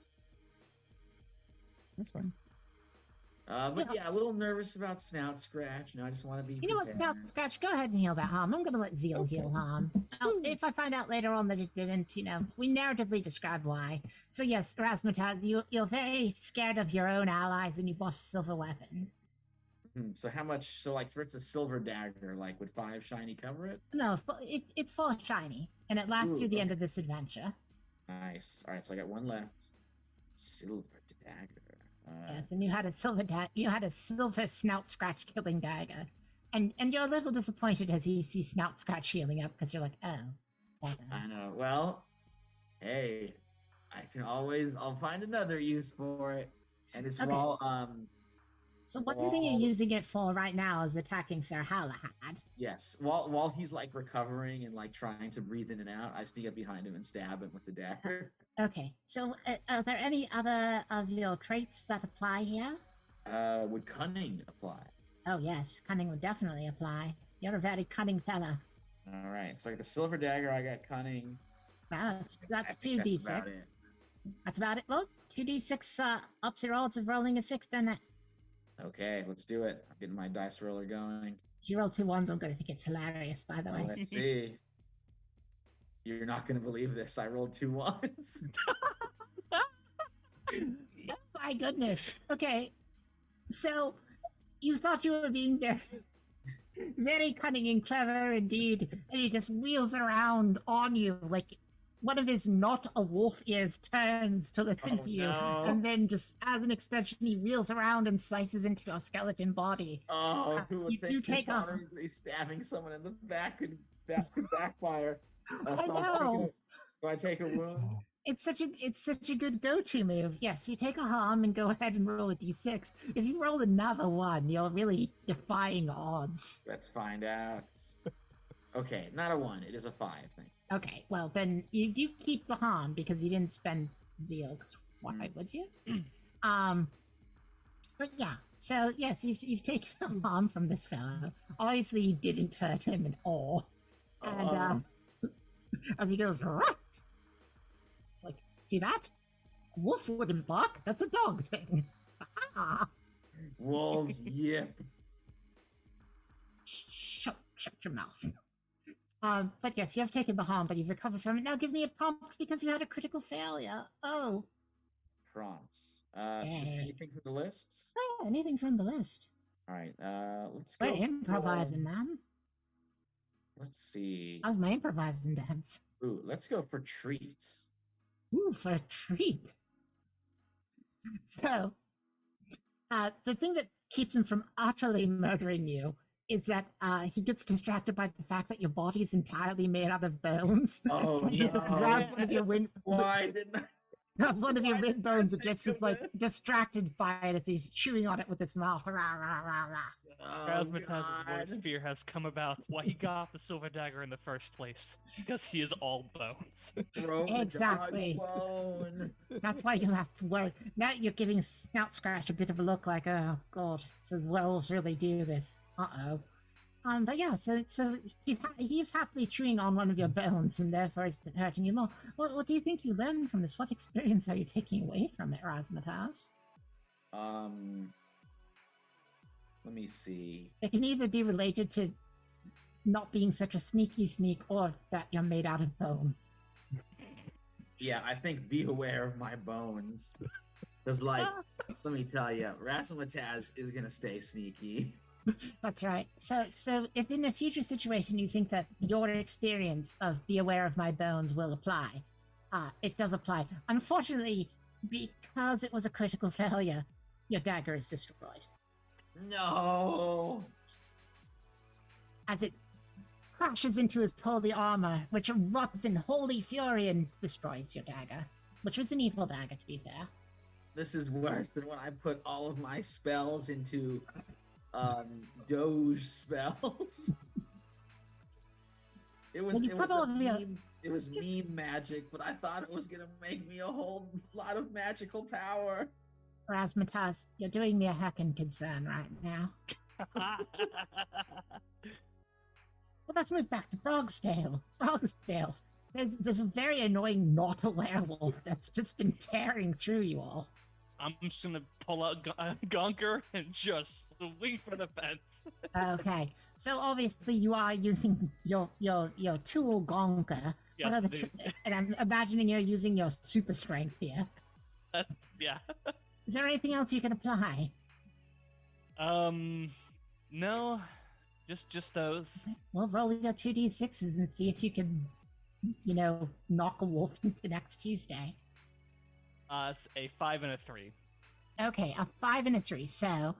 That's fine. But yeah, a little nervous about Snout Scratch. I just want to be you know what, prepared. Snout Scratch, go ahead and heal that harm. I'm gonna let Zeal heal harm. If I find out later on that it didn't, we narratively described why. So yes, Rasmataz, you're very scared of your own allies and you bought a silver weapon. So how much? So like, for it's a silver dagger. Like, would 5 shiny cover it? No, it's 4 shiny, and it lasts Ooh, through the end okay. of this adventure. Nice. All right, so I got 1 left. Silver dagger. Yes, and you had a silver Snout Scratch killing dagger, and you're a little disappointed as you see Snout Scratch healing up because you're like, oh, bother. I know. Well, hey, I'll find another use for it. And it's Okay. all So one thing you're using it for right now is attacking Sir Halahad. yes. While he's like recovering and like trying to breathe in and out, I sneak up behind him and stab him with the dagger. Okay, so are there any other of your traits that apply here? Would cunning apply? Oh yes, cunning would definitely apply. You're a very cunning fella. All right. So like the silver dagger, I got cunning. Wow, that's I think 2d6. That's about it. That's about it. Well, 2d6 ups your odds of rolling a 6, doesn't it? Okay, let's do it. I'm getting my dice roller going. If you roll 2 1s, I'm going to think it's hilarious, by the way. Let's see. You're not going to believe this. I rolled 2 1s. Oh my goodness. Okay, so you thought you were being very, very cunning and clever indeed, and he just wheels around on you like one of his not a wolf ears turns to listen Oh, to you, no. and then just as an extension, he wheels around and slices into your skeleton body. Oh, who would you think do take a- dishonorably stabbing someone in the back could backfire? I So know. Do I take a wound? It's such a good go-to move. Yes, you take a harm and go ahead and roll a d6. If you roll another one, you're really defying odds. Let's find out. Okay, not a 1. It is a 5 thing. Okay, well then you do keep the harm because you didn't spend zeal. 'Cause why would you? But yeah, so yes, you've taken the harm from this fellow. Obviously, you didn't hurt him at all. And as he goes, "Ruff!" It's like, see that? A wolf wouldn't bark. That's a dog thing. Ah. Wolves, yip. Shut your mouth. But yes, you have taken the harm, but you've recovered from it. Now give me a prompt because you had a critical failure. Oh, Prompts. Just Yay. anything from the list? oh, anything from the list. All right, let's go. We're improvising, man. Let's see. How's my improvising dance? Ooh, let's go for treat. Ooh, for a treat. So, the thing that keeps him from utterly murdering you is that he gets distracted by the fact that your body is entirely made out of bones. Oh, And he just no. grabs one of your Why didn't I? one of your Why rib didn't I bones and think just is of like this? distracted by it as he's chewing on it with his mouth. Rah, rah, rah, rah. Oh, Razzmataz's worst God. fear has come about why he got the silver dagger in the first place. Because he is all bones. Throw the dog Exactly. bone. That's why you have to worry. Now you're giving Snout Scratch a bit of a look like, oh god, so the werewolves really do this. Uh-oh. But yeah, so he's happily chewing on one of your bones and therefore isn't hurting you more. What do you think you learned from this? What experience are you taking away from it, Razzmatazz? Let me see. It can either be related to not being such a sneaky sneak or that you're made out of bones. Yeah, I think be aware of my bones. Because, like, let me tell you, Razzmatazz is gonna stay sneaky. That's right. So if in a future situation you think that your experience of be aware of my bones will apply, it does apply. Unfortunately, because it was a critical failure, your dagger is destroyed. No. As it crashes into his holy armor, which erupts in holy fury and destroys your dagger, which was an evil dagger, to be fair. This is worse than when I put all of my spells into Doge spells. It was When you it put was all a of your- meme It was meme magic, but I thought it was gonna make me a whole lot of magical power. Razzmatazz, you're doing me a heckin' concern right now. Well, let's move back to Frogsdale. Frogsdale. There's a very annoying not a werewolf that's just been tearing through you all. I'm just gonna pull out Gonker and just swing for the fence. Okay, so obviously you are using your tool Gonka. Yes, What other dude. and I'm imagining you're using your super strength here. Yeah. Is there anything else you can apply? No, just those. Well, roll your 2d6s and see if you can, knock a wolf into next Tuesday. It's a 5 and a 3. Okay, a 5 and a 3. So,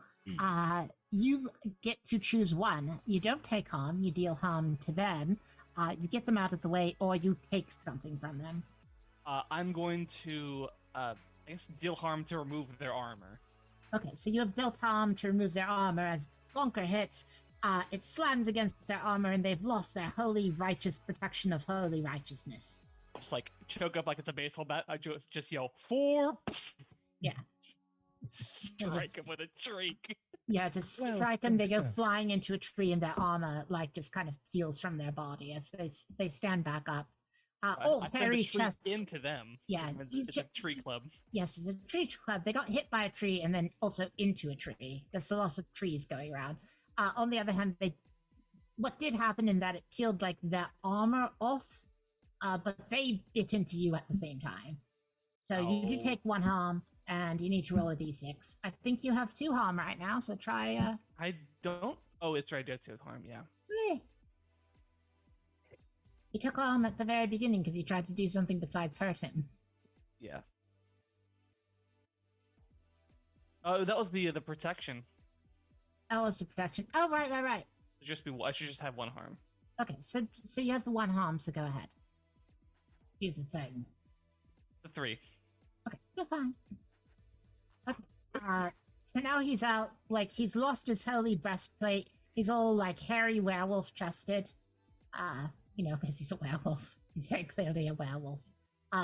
you get to choose one. You don't take harm. You deal harm to them. You get them out of the way, or you take something from them. I'm going to, I guess, deal harm to remove their armor. Okay, so you have dealt harm to remove their armor. As Bonker hits, it slams against their armor, and they've lost their holy righteous protection of holy righteousness. Just like choke up like it's a baseball bat. I just yell 4. Yeah. Strike him with a shriek. Yeah, just Well, strike them. They go 100%. flying into a tree, and their armor just kind of peels from their body as they stand back up. I send Hairy a tree chest. into them. Yeah, It's a tree club. Yes, it's a tree club. They got hit by a tree and then also into a tree. There's a lot of trees going around. On the other hand, what did happen in that it peeled like their armor off, but they bit into you at the same time. So you do Oh. take 1 harm, and you need to roll a d6. I think you have 2 harm right now, so try. I don't. Oh, it's right. I do harm. Yeah. Eh. You took harm at the very beginning because you tried to do something besides hurt him. Yeah. Oh, that was the protection. Oh, it's a protection. Oh, right. I should just have 1 harm. Okay, so you have the 1 harm, so go ahead. Do the thing. The 3. Okay, you're fine. Okay, so now he's out, he's lost his holy breastplate. He's all, hairy werewolf-chested. Because he's a werewolf. He's very clearly a werewolf.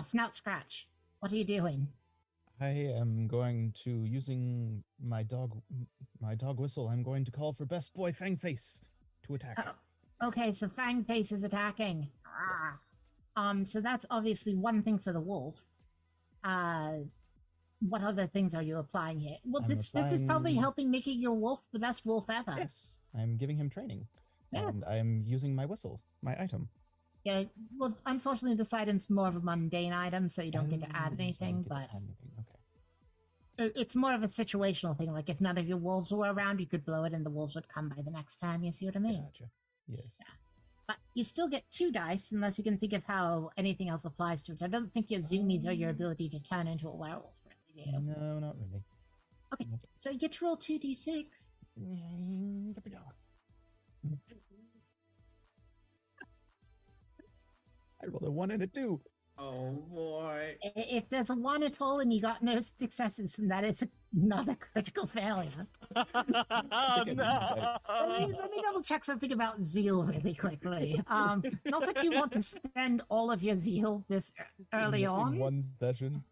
Snout Scratch, what are you doing? I am going to, using my dog whistle, I'm going to call for Best Boy Fangface to attack. Okay, so Fangface is attacking. So that's obviously one thing for the wolf. What other things are you applying here? Well, I'm this is probably applying- helping making your wolf the best wolf ever. Yes, I'm giving him training. Yeah. And I'm using my whistle, my item. Yeah, well, unfortunately, this item's more of a mundane item, so you don't get to add So I don't anything, get to but add anything, okay. it's more of a situational thing. Like, if none of your wolves were around, you could blow it and the wolves would come by the next turn. You see what I mean? Gotcha. Yes. But you still get 2 dice, unless you can think of how anything else applies to it. I don't think your zoomies are your ability to turn into a werewolf, really, do you? No, not really. Okay, so you get to roll 2d6. Here we go. I rolled a 1 and a 2. Oh boy. If there's a 1 at all and you got no successes, then that is another critical failure. Oh, think I no! did Let me double check something about zeal really quickly. Not that you want to spend all of your zeal this early In on. one session.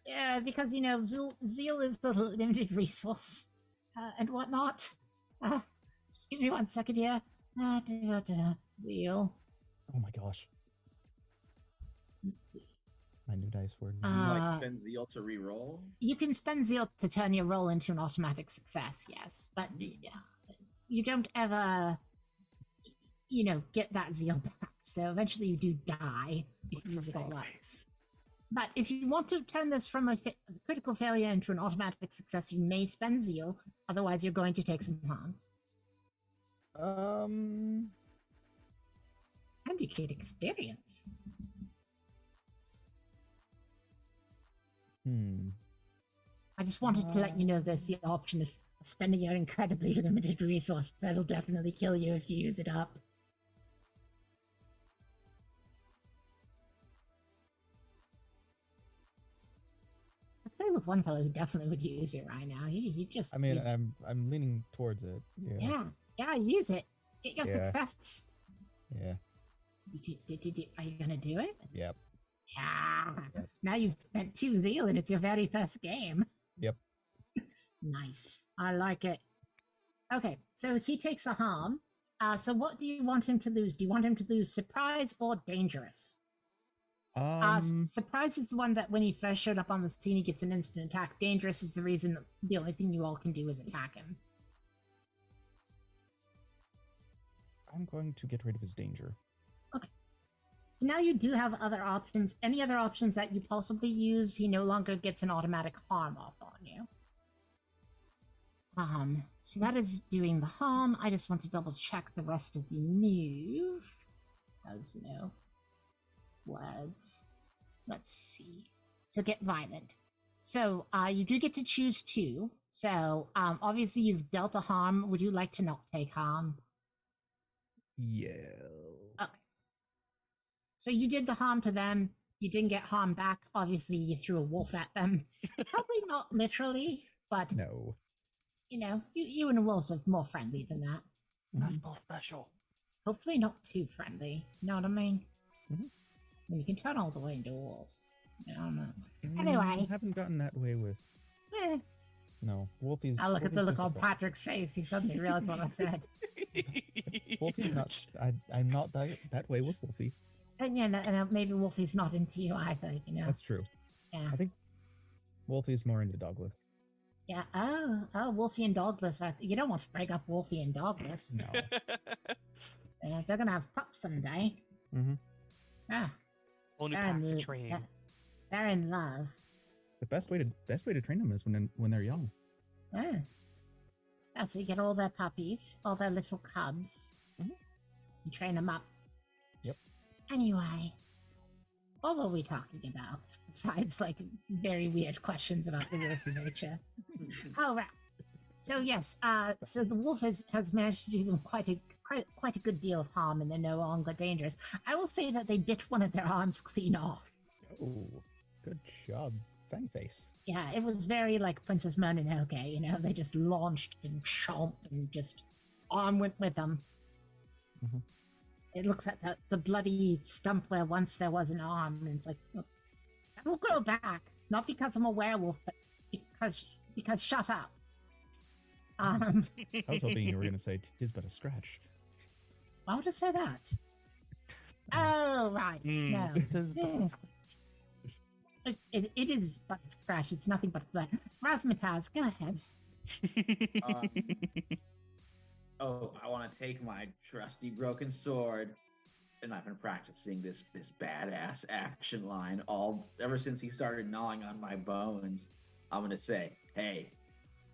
Yeah, because zeal is the limited resource and whatnot. Just give me 1 second here. Zeal. Oh my gosh. Let's see. My new dice were. You Uh, spend zeal to re-roll? You can spend zeal to turn your roll into an automatic success, yes, but you don't ever, get that zeal back. So eventually you do die if you use it all up. But if you want to turn this from a critical failure into an automatic success, you may spend zeal. Otherwise, you're going to take some harm. And you get experience. I just wanted to let you know there's the option of spending your incredibly limited resource. That'll definitely kill you if you use it up. I'd say with one fellow who definitely would use it right now. He just. I mean, use- I'm leaning towards it. Yeah. yeah, use it. Get your Yeah. success. Yeah. Are you gonna do it? Yep. Yeah. Yep. Now you've spent 2 zeal and it's your very first game. Yep. Nice. I like it. Okay, so he takes a harm. So what do you want him to lose? Do you want him to lose surprise or dangerous? Surprise is the one that when he first showed up on the scene, he gets an instant attack. Dangerous is the reason the only thing you all can do is attack him. I'm going to get rid of his danger. Okay. So now you do have other options. Any other options that you possibly use, he no longer gets an automatic harm off on you. So that is doing the harm. I just want to double check the rest of the move. As no words. Let's see. So get violent. So you do get to choose 2. So obviously you've dealt a harm. Would you like to not take harm? Yeah. Okay. So you did the harm to them. You didn't get harm back. Obviously you threw a wolf at them. Probably not literally, but No. you know, you and wolves are more friendly than that. That's more special. Hopefully not too friendly. You know what I mean? Mhm. I mean, you can turn all the way into wolves. I don't know. Anyway. Haven't gotten that way with. Eh. No, Wolfie's. I look at the Wolfie's look on difficult. Patrick's face. He suddenly realized what I said. Wolfie's not. I'm not that way with Wolfie. And yeah, no, maybe Wolfie's not into you either. You know. That's true. Yeah. I think Wolfie's more into Douglas. Yeah. Oh, Wolfie and Dogless. You don't want to break up Wolfie and Dogless. No. They're gonna have pups someday. Mm-hmm. Ah, Only they're path to in, train. they're in love. The best way to train them is when they're young. Yeah. Yeah, so you get all their puppies, all their little cubs. Mhm. You train them up. Yep. Anyway, what were we talking about? Besides, like, very weird questions about the wolfy nature. Oh, right. So, yes, so the wolf has managed to do them quite a good deal of harm, and they're no longer dangerous. I will say that they bit one of their arms clean off. Oh, good job, Fangface. Yeah, it was very like Princess Mononoke, you know, they just launched and chomped and just on went with them. Mhm. It looks at the bloody stump where once there was an arm, and it's like, look, that will grow back. Not because I'm a werewolf, but because shut up. I was hoping you were going to say "tis but a scratch." Why would I say that? Oh, right. No. Yeah. It is but a scratch. It's nothing but that. Razmataz, go ahead. I want to take my trusty broken sword, and I've been practicing this badass action line ever since he started gnawing on my bones. I'm gonna say, "Hey,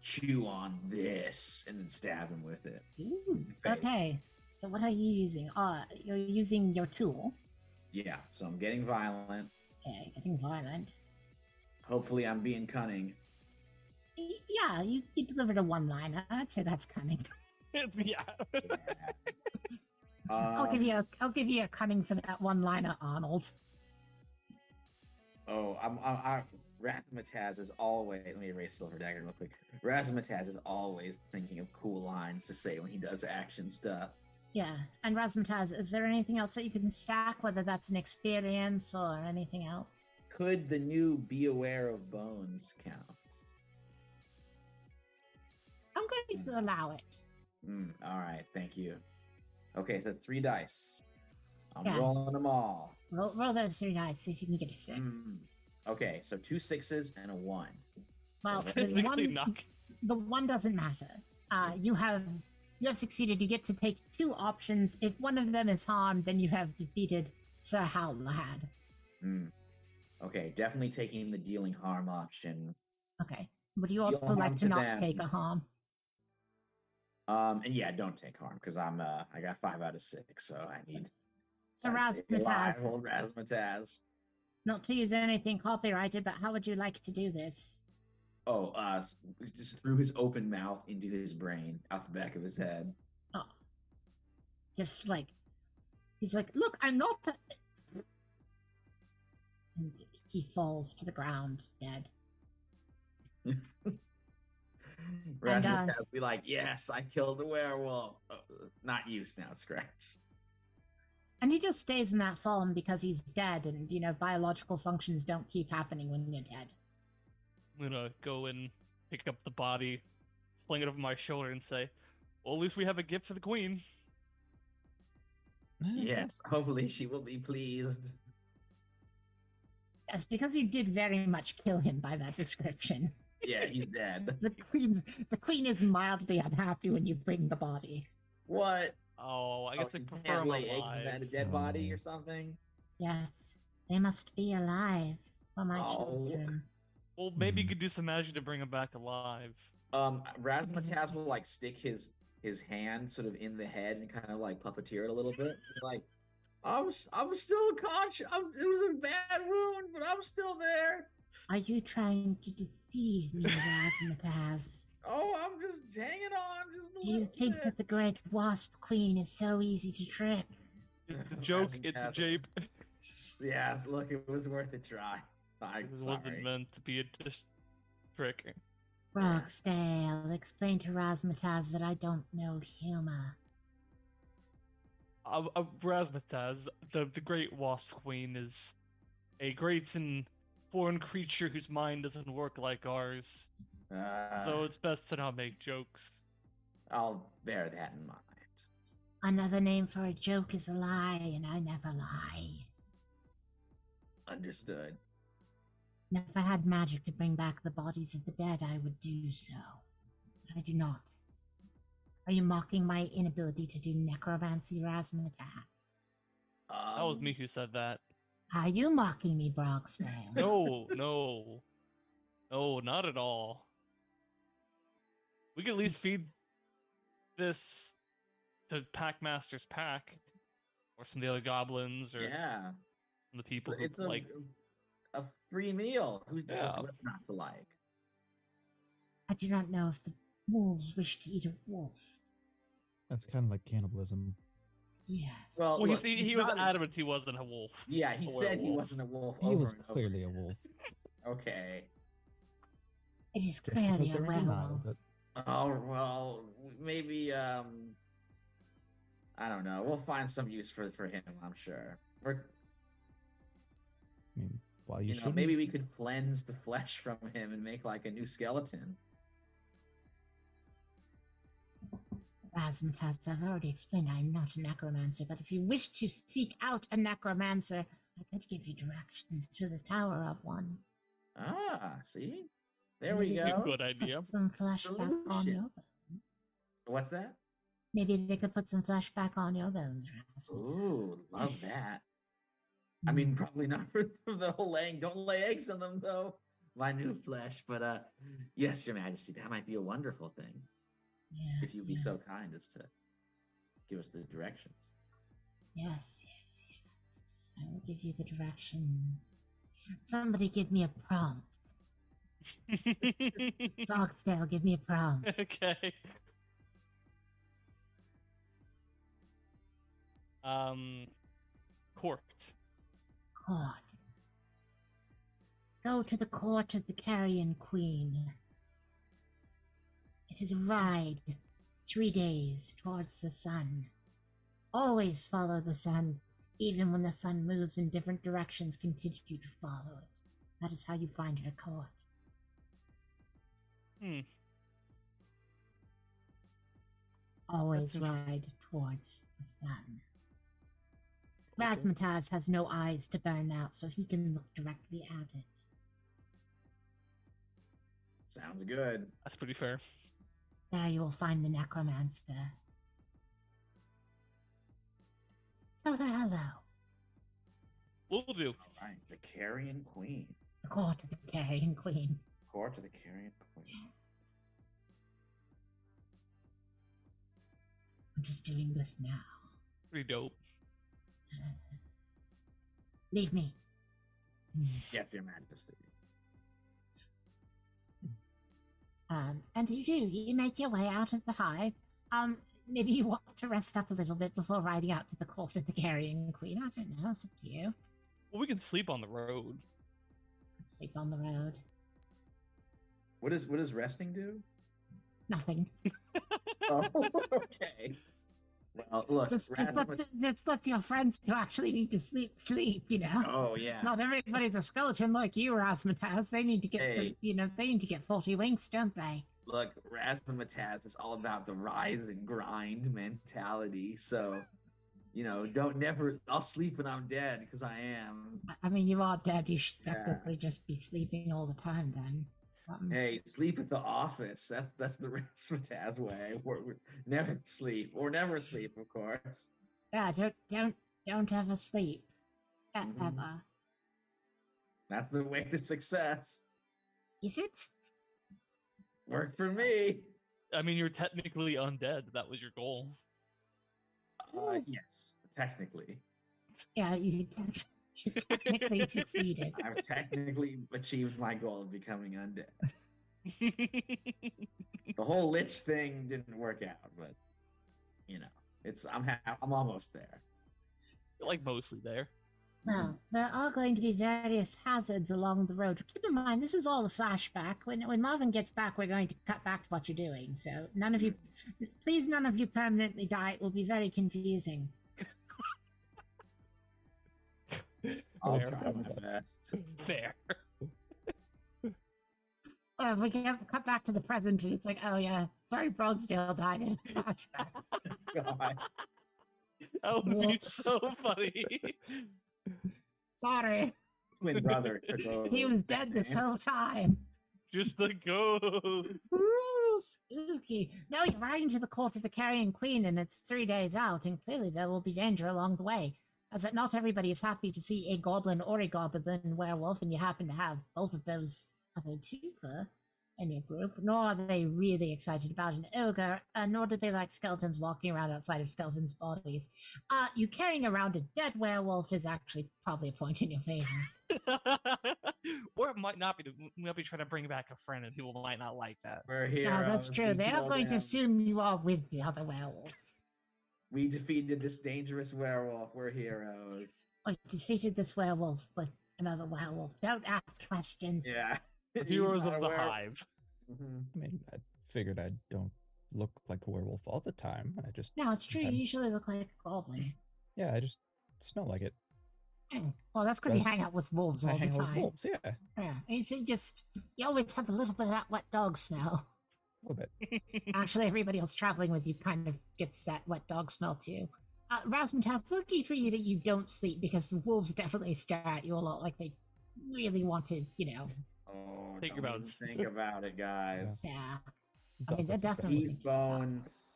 chew on this," and then stab him with it. Ooh, okay. So what are you using? You're using your tool. Yeah, so I'm getting violent. Okay, getting violent. Hopefully, I'm being cunning. Yeah, you delivered a one-liner. I'd say that's cunning. Yeah. I'll give you a cunning for that one-liner, Arnold. Razzmatazz is always. Let me erase Silver Dagger real quick. Razzmatazz is always thinking of cool lines to say when he does action stuff. Yeah, and Razmataz, is there anything else that you can stack, whether that's an experience or anything else? Could the new Be Aware of Bones count? I'm going to allow it. All right, thank you. Okay, so 3 dice. I'm Yeah. rolling them all. Roll those 3 dice, see if you can get a 6. Okay, so 2 6s and a 1. Well, Technically knock. the 1 doesn't matter. You have succeeded. You get to take 2 options. If one of them is harmed, then you have defeated Sir Howlahad. Okay, definitely taking the dealing harm option. Okay. Would you also Deal like harm to to not them. take a harm? And yeah, don't take harm because I got 5 out of 6, so I need. So Razzmatazz. Razmataz, not to use anything copyrighted, but how would you like to do this? Oh, just threw his open mouth into his brain, out the back of his head. Oh. Just like, he's like, look, I'm not. And he falls to the ground, dead. Razzmatazz be like, yes, I killed the werewolf. Not you, Snout Scratch. And he just stays in that form because he's dead, and biological functions don't keep happening when you're dead. I'm gonna go and pick up the body, sling it over my shoulder, and say, "Well, at least we have a gift for the queen." Yes, hopefully she will be pleased. Yes, because you did very much kill him by that description. Yeah, he's dead. The queen is mildly unhappy when you bring the body. What? Oh, I guess Oh, they she prefer can't him lay eggs alive. inside a dead body or something? Yes, they must be alive for my Oh. children. Well, maybe you could do some magic to bring him back alive. Razzmatazz will like stick his hand sort of in the head and kind of like puppeteer it a little bit. Like, I'm still conscious. It was a bad wound, but I'm still there. Are you trying to deceive me, Razzmatazz? Oh, I'm just hanging on. Just a Do you little think bit. that the Great Wasp Queen is so easy to trick? It's a joke. It's a Razzmatazz. jape. Yeah, look, it was worth a try. I'm It sorry. wasn't meant to be a trick. Broxdale, explain to Razzmatazz that I don't know humor. Razzmatazz, the Great Wasp Queen, is a great and foreign creature whose mind doesn't work like ours. So it's best to not make jokes. I'll bear that in mind. Another name for a joke is a lie, and I never lie. Understood. And if I had magic to bring back the bodies of the dead, I would do so. But I do not. Are you mocking my inability to do necromancy, Razzmatazz? That was me who said that. Are you mocking me, Broxdale? No, not at all. We can at least feed this to Packmaster's pack, or some of the other goblins, or Yeah. the people who It's like. a free meal. Yeah. What's not to like? I do not know if the wolves wish to eat a wolf. That's kind of like cannibalism. Yes. Well, Well, look, he was adamant he wasn't a wolf. Yeah, he a said he werewolf. wasn't a wolf. He over was and over clearly a again. wolf. Okay. It is Just clearly because a they're in denial, werewolf. but Oh well, maybe I don't know. We'll find some use for him. I'm sure. Or I mean, while you you know, shouldn't, maybe we could cleanse the flesh from him and make like a new skeleton. Razzmatazz, I've already explained I'm not a necromancer, but if you wish to seek out a necromancer, I could give you directions to the tower of one. Ah, see, there we Maybe they go. could Good idea. Put some flesh back on Solution. your bones. What's that? Maybe they could put some flesh back on your bones, Razzmatazz. Ooh, love that. I mean, probably not for the whole laying. Don't lay eggs on them, though. My new flesh. But yes, Your Majesty, that might be a wonderful thing. Yes, If you'd be so kind as to give us the directions. Yes. I will give you the directions. Somebody give me a prompt. Broxdale, give me a prompt. Okay. Court. Court. Go to the court of the Carrion Queen. It is a ride, 3 days towards the sun. Always follow the sun, even when the sun moves in different directions, continue to follow it. That is how you find her court. Always ride towards the sun. Razzmatazz has no eyes to burn out, so he can look directly at it. Sounds good. That's pretty fair. There you will find the necromancer. Tell her hello. Will do. All right, the Carrion Queen. The court of the Carrion Queen. Court of the Carrion Queen. I'm just doing this now. Pretty dope. Leave me. Yes, Your Majesty. And you make your way out of the hive. Maybe you want to rest up a little bit before riding out to the court of the Carrion Queen. I don't know. It's up to you. Well, we can sleep on the road. Could sleep on the road. What does resting do? Nothing. Oh, okay. Well, Look, just let your friends who actually need to sleep. You know. Oh yeah. Not everybody's a skeleton like you, Razzmatazz. They need to get Hey. they need to get 40 winks, don't they? Look, Razzmatazz is all about the rise and grind mentality. So, I'll sleep when I'm dead because I am. I mean, you are dead. You should Yeah. technically just be sleeping all the time then. Hey, sleep at the office. That's the Razzmatazz way. We're never sleep or never sleep, of course. Yeah, don't ever sleep. Mhm. Ever. That's the way to success. Is it? Worked for me. I mean, you're technically undead. That was your goal. Yes, technically. Yeah, you technically succeeded. I've technically achieved my goal of becoming undead. The whole lich thing didn't work out, but I'm almost there. You're like mostly there. Well, there are going to be various hazards along the road. Keep in mind, this is all a flashback. When Marvin gets back, we're going to cut back to what you're doing. So none of you permanently die. It will be very confusing. I'll Fair. try my best. Fair. We can cut back to the present, and it's like, oh yeah, sorry, Broadsdale died in a flashback. God. That would be Whoops. so funny. Sorry, Twin brother took over. he was dead this whole time. Just the ghost. Ooh, spooky. No, you're riding to the court of the Carrion Queen, and it's 3 days out, and clearly there will be danger along the way. As that not everybody is happy to see a goblin or a goblin werewolf, and you happen to have both of those as a twofer in your group, nor are they really excited about an ogre, nor do they like skeletons walking around outside of skeletons' bodies. You carrying around a dead werewolf is actually probably a point in your favor. Or it might not be. We might be trying to bring back a friend, and people might not like that. We're here. Yeah, that's true. They are going to assume you are with the other werewolf. We defeated this dangerous werewolf. We're heroes. I defeated this werewolf with another werewolf. Don't ask questions. Yeah. The He's heroes not of a the werewolf. hive. Mhm. I mean, I figured I don't look like a werewolf all the time. I just No, it's true. You sometimes- usually look like a goblin. Yeah, I just smell like it. Well, that's because you Does- hang out with wolves I all the hang out with time. wolves, yeah, Yeah, and you always have a little bit of that wet dog smell. a little bit. Actually, everybody else traveling with you kind of gets that wet dog smell too. Rasmutas, it's lucky for you that you don't sleep because the wolves definitely stare at you a lot like they really want to, Oh, Think don't about even it. think about it, guys. Yeah. I mean, they're Dogs, definitely Deep bones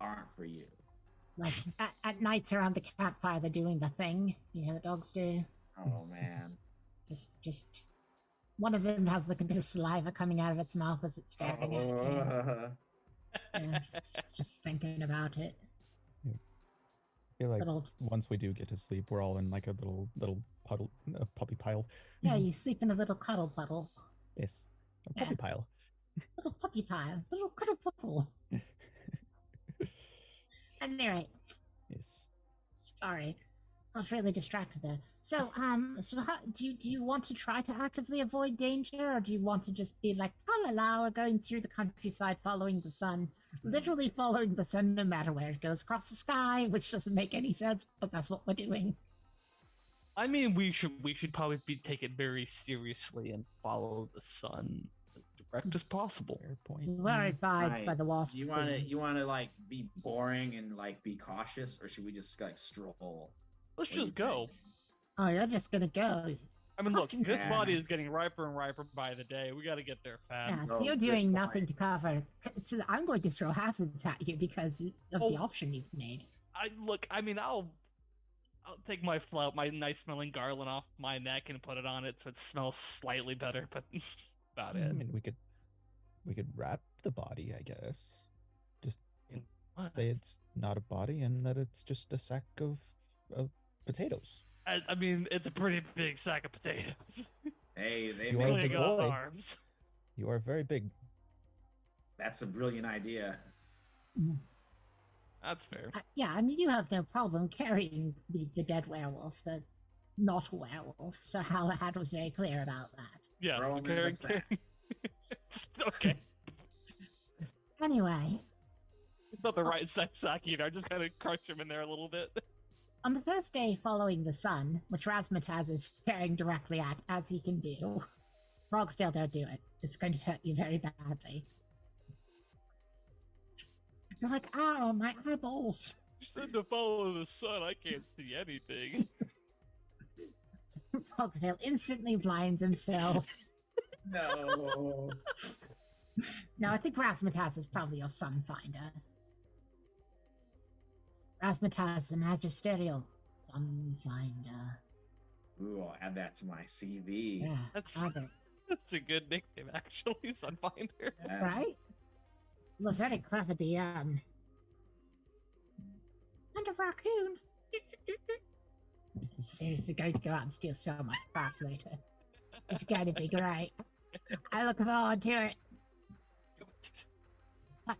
aren't for you. like at nights around the campfire, they're doing the thing. The dogs do. Oh man. Just one of them has the bit of saliva coming out of its mouth as it's staring at you. Yeah, just thinking about it. I feel like Little, once we do get to sleep, we're all in like a little puddle, a puppy pile. yeah, you sleep in a little cuddle puddle. Yes, a Yeah. puppy pile. Little puppy pile. Little cuddle puddle. Anyway, Yes. sorry. I was really distracted there. So how, do you want to try to actively avoid danger, or do you want to just be like, la la la, we're going through the countryside following the sun, literally following the sun no matter where it goes across the sky, which doesn't make any sense, but that's what we're doing. I mean, we should probably take it very seriously and follow the sun as direct as possible. Fair point. You were advised Right. by the wasp. You wanna like be boring and like be cautious, or should we just like stroll? Let's What do you just go. think? Oh, you're just gonna go. I mean, look, Fucking this yeah. body is getting riper and riper by the day. We got to get there fast. Yeah, Oh, you're good doing point. nothing to cover. So I'm going to throw hazards at you because of the Oh. option you've made. I mean, I'll take my nice smelling garland off my neck and put it on it so it smells slightly better, but about I it. mean, we could wrap the body, I guess. Just In what? say it's not a body and that it's just a sack of potatoes. I mean, it's a pretty big sack of potatoes. Hey, they You are make Big the it. boy. arms. You are very big. That's a brilliant idea. That's fair. Yeah, I mean, you have no problem carrying the dead werewolf, the not werewolf. So Halahad was very clear about that. Yeah. Throw 'em in the carry- sack. okay. Anyway, Not the right size sack either. Just kind of crush him in there a little bit. On the first day following the sun, which Razmataz is staring directly at, as he can do, Frogstail, don't do it. It's going to hurt you very badly. You're like, ow, my eyeballs. You said to follow the sun. I can't see anything. Frogstail instantly blinds himself. No. No, I think Razmataz is probably your sun finder. Razmataz, the magisterial sun finder. Ooh, I'll add that to my CV. Yeah, That's add it. that's a good nickname, actually, Sunfinder. Yeah. Right? Well, very clever DM. And a raccoon. I'm seriously going to go out and steal so much stuff later. It's going to be great. I look forward to it. But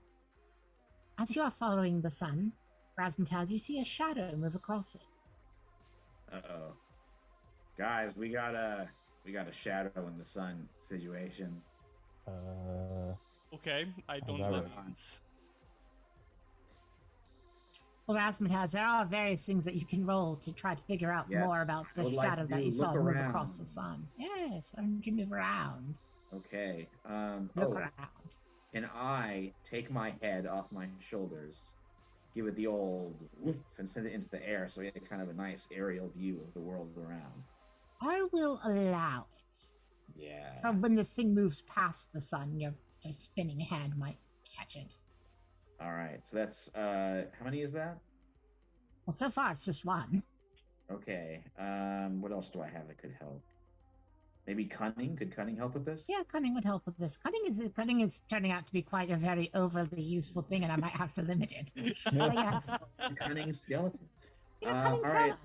as you are following the sun, Razmataz, you see a shadow move across it. Uh-oh. Guys, we got a shadow in the sun situation. Okay, I don't that know right? what that means. Well, Razmataz, there are various things that you can roll to try to figure out Yes, more about I the would like shadow to that you look saw move across around. the sun. Yes, why don't you move around? Okay. Look Oh, around. can I take my head off my shoulders, give it the old woof, and send it into the air so we get kind of a nice aerial view of the world around? I will allow it. Yeah. When this thing moves past the sun, your spinning head might catch it. All right. So that's how many is that? Well, so far it's just one. Okay. What else do I have that could help? Maybe cunning. Could cunning help with this? Yeah, cunning would help with this. Cunning is turning out to be quite a very overly useful thing, and I might have to limit it. But yes, Cunning skeleton. yeah, cunning all right. fella.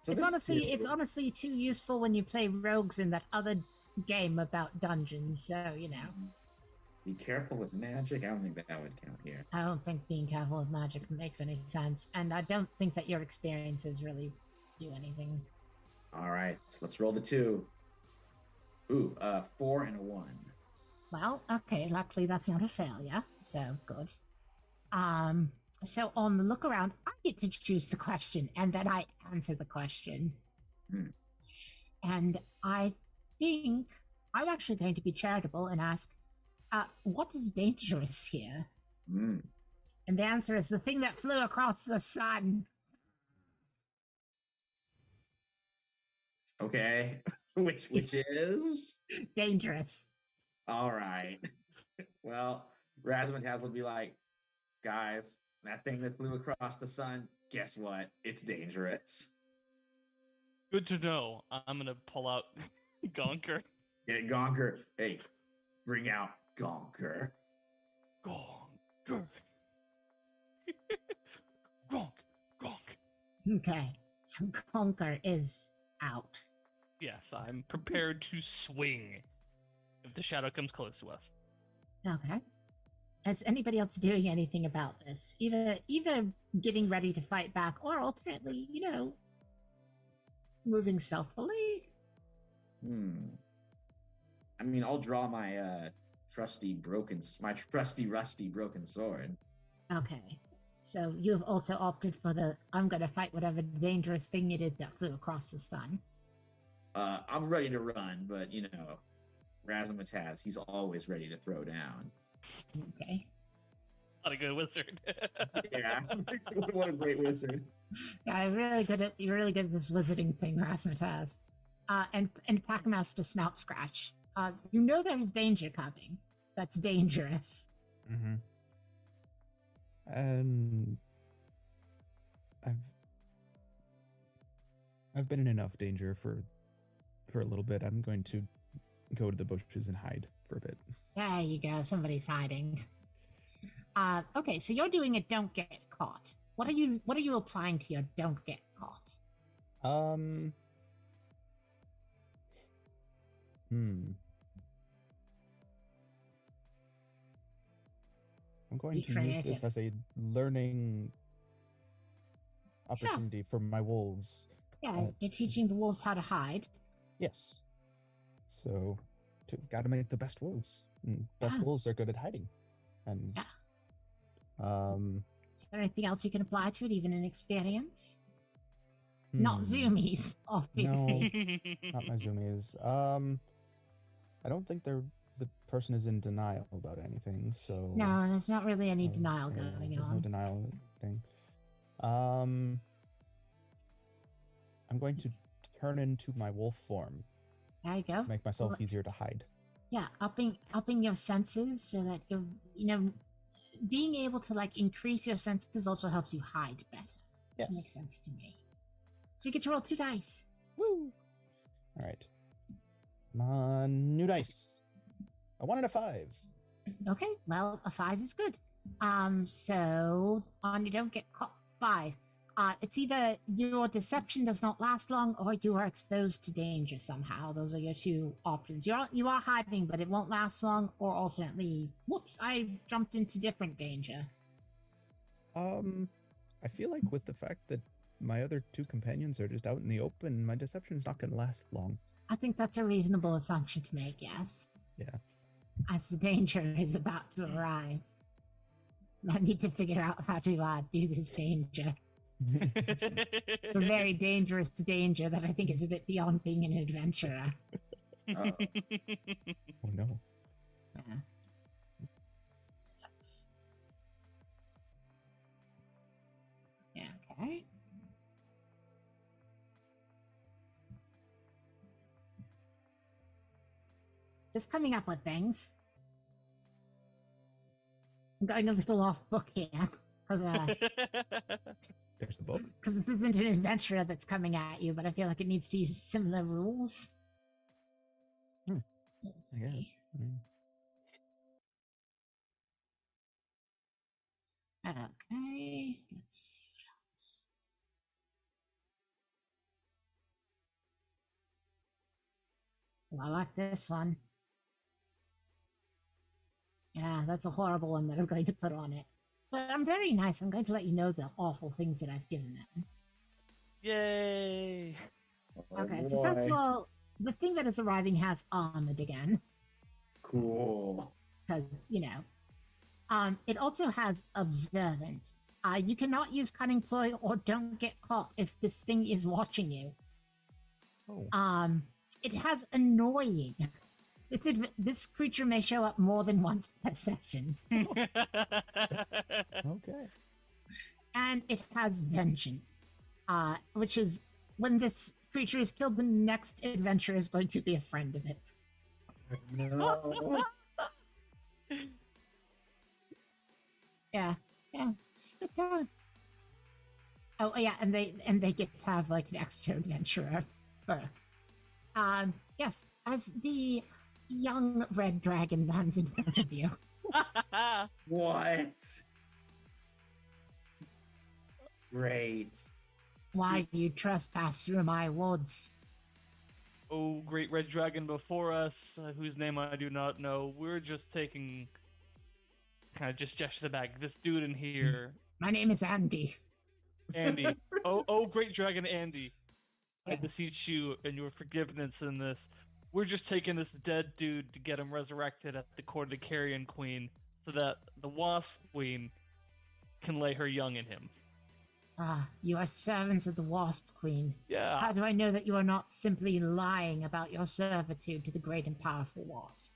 So It's this it's honestly too useful when you play rogues in that other game about dungeons. So Be careful with magic. I don't think that would count here. I don't think being careful with magic makes any sense, and I don't think that your experiences really do anything. All right. So let's roll the 2. Ooh, 4 and a 1. Well, okay, luckily that's not a failure, so good. So on the look around, I get to choose the question, and then I answer the question. Hmm. And I think I'm actually going to be charitable and ask, what is dangerous here? Hmm. And the answer is the thing that flew across the sun. Okay. which is? Dangerous. All right. Well, Razmataz would be like, guys, that thing that flew across the sun, guess what? It's dangerous. Good to know. I'm gonna pull out Gonker. Yeah, Gonker. Hey, bring out Gonker. Gonker. Gronk. Gronk. Okay, so Conquer is out. Yes, I'm prepared to swing if the shadow comes close to us. Okay. Is anybody else doing anything about this? Either getting ready to fight back, or alternately, moving stealthily. I mean, I'll draw my trusty rusty broken sword. Okay. So you have also opted for the I'm gonna fight whatever dangerous thing it is that flew across the sun. I'm ready to run, but Razmataz, he's always ready to throw down. Okay. Not a good wizard. Yeah, what a great wizard. Yeah, you're really good at this wizarding thing, Rasmataz. And Packmouse to snout scratch. There's danger coming. That's dangerous. Mm-hmm. And I've been in enough danger for a little bit. I'm going to go to the bushes and hide for a bit. There you go. Somebody's hiding. Okay, so you're doing a don't get caught. What are you applying to your don't get caught? I'm going Be to use creative. this as a learning opportunity for my wolves. Yeah, you're teaching the wolves how to hide. Yes. So, got to make the best wolves. And best Yeah. wolves are good at hiding. And Yeah. Is there anything else you can apply to it, even in experience? Not zoomies, obviously. Not my zoomies. I don't think the person is in denial about anything, so No, there's not really any denial going there's on. no denial thing. I'm going to turn into my wolf form There you go. to make myself Well, easier to hide. yeah, upping your senses so that you're being able to like increase your senses also helps you hide better. Yes. Makes sense to me. So you get to roll 2 dice. Woo! All right. Come on, new dice. A 1 and a 5. Okay, well, a 5 is good. So on you don't get caught 5. It's either your deception does not last long or you are exposed to danger somehow. Those are your 2 options. You are hiding, but it won't last long, or alternately, whoops, I jumped into different danger. I feel like with the fact that my other 2 companions are just out in the open, my deception is not going to last long. I think that's a reasonable assumption to make, yes. Yeah. As the danger is about to arrive. I need to figure out how to do this danger. It's a very dangerous danger that I think is a bit beyond being an adventurer. Oh no. Yeah. So that's... Yeah, okay. Just coming up with things. I'm going a little off book here, because There's the book. this isn't an adventurer that's coming at you, but I feel like it needs to use similar rules. Let's I guess. see. Okay, let's see what else. Well, I like this one. Yeah, that's a horrible one that I'm going to put on it. But I'm very nice. I'm going to let you know the awful things that I've given them. Yay! Okay, so first of all, the thing that is arriving has armored again. Cool. Because, it also has observant. You cannot use cunning ploy or don't get caught if this thing is watching you. Oh. It has annoying. This creature may show up more than once per session. Okay. And it has vengeance, which is when this creature is killed, the next adventurer is going to be a friend of it. No. Yeah, it's a good time. Oh yeah, and they get to have like an extra adventurer perk. Yes, as the young red dragon lands in front of you. What? Great. Why do you trespass through my woods? Oh, great red dragon before us, whose name I do not know. We're just taking... Kind of just gesture the back. This dude in here... My name is Andy. Andy. Oh, great dragon Andy. I Yes. beseech you and your forgiveness in this. We're just taking this dead dude to get him resurrected at the court of the Carrion Queen so that the Wasp Queen can lay her young in him. You are servants of the Wasp Queen. Yeah. How do I know that you are not simply lying about your servitude to the great and powerful Wasp?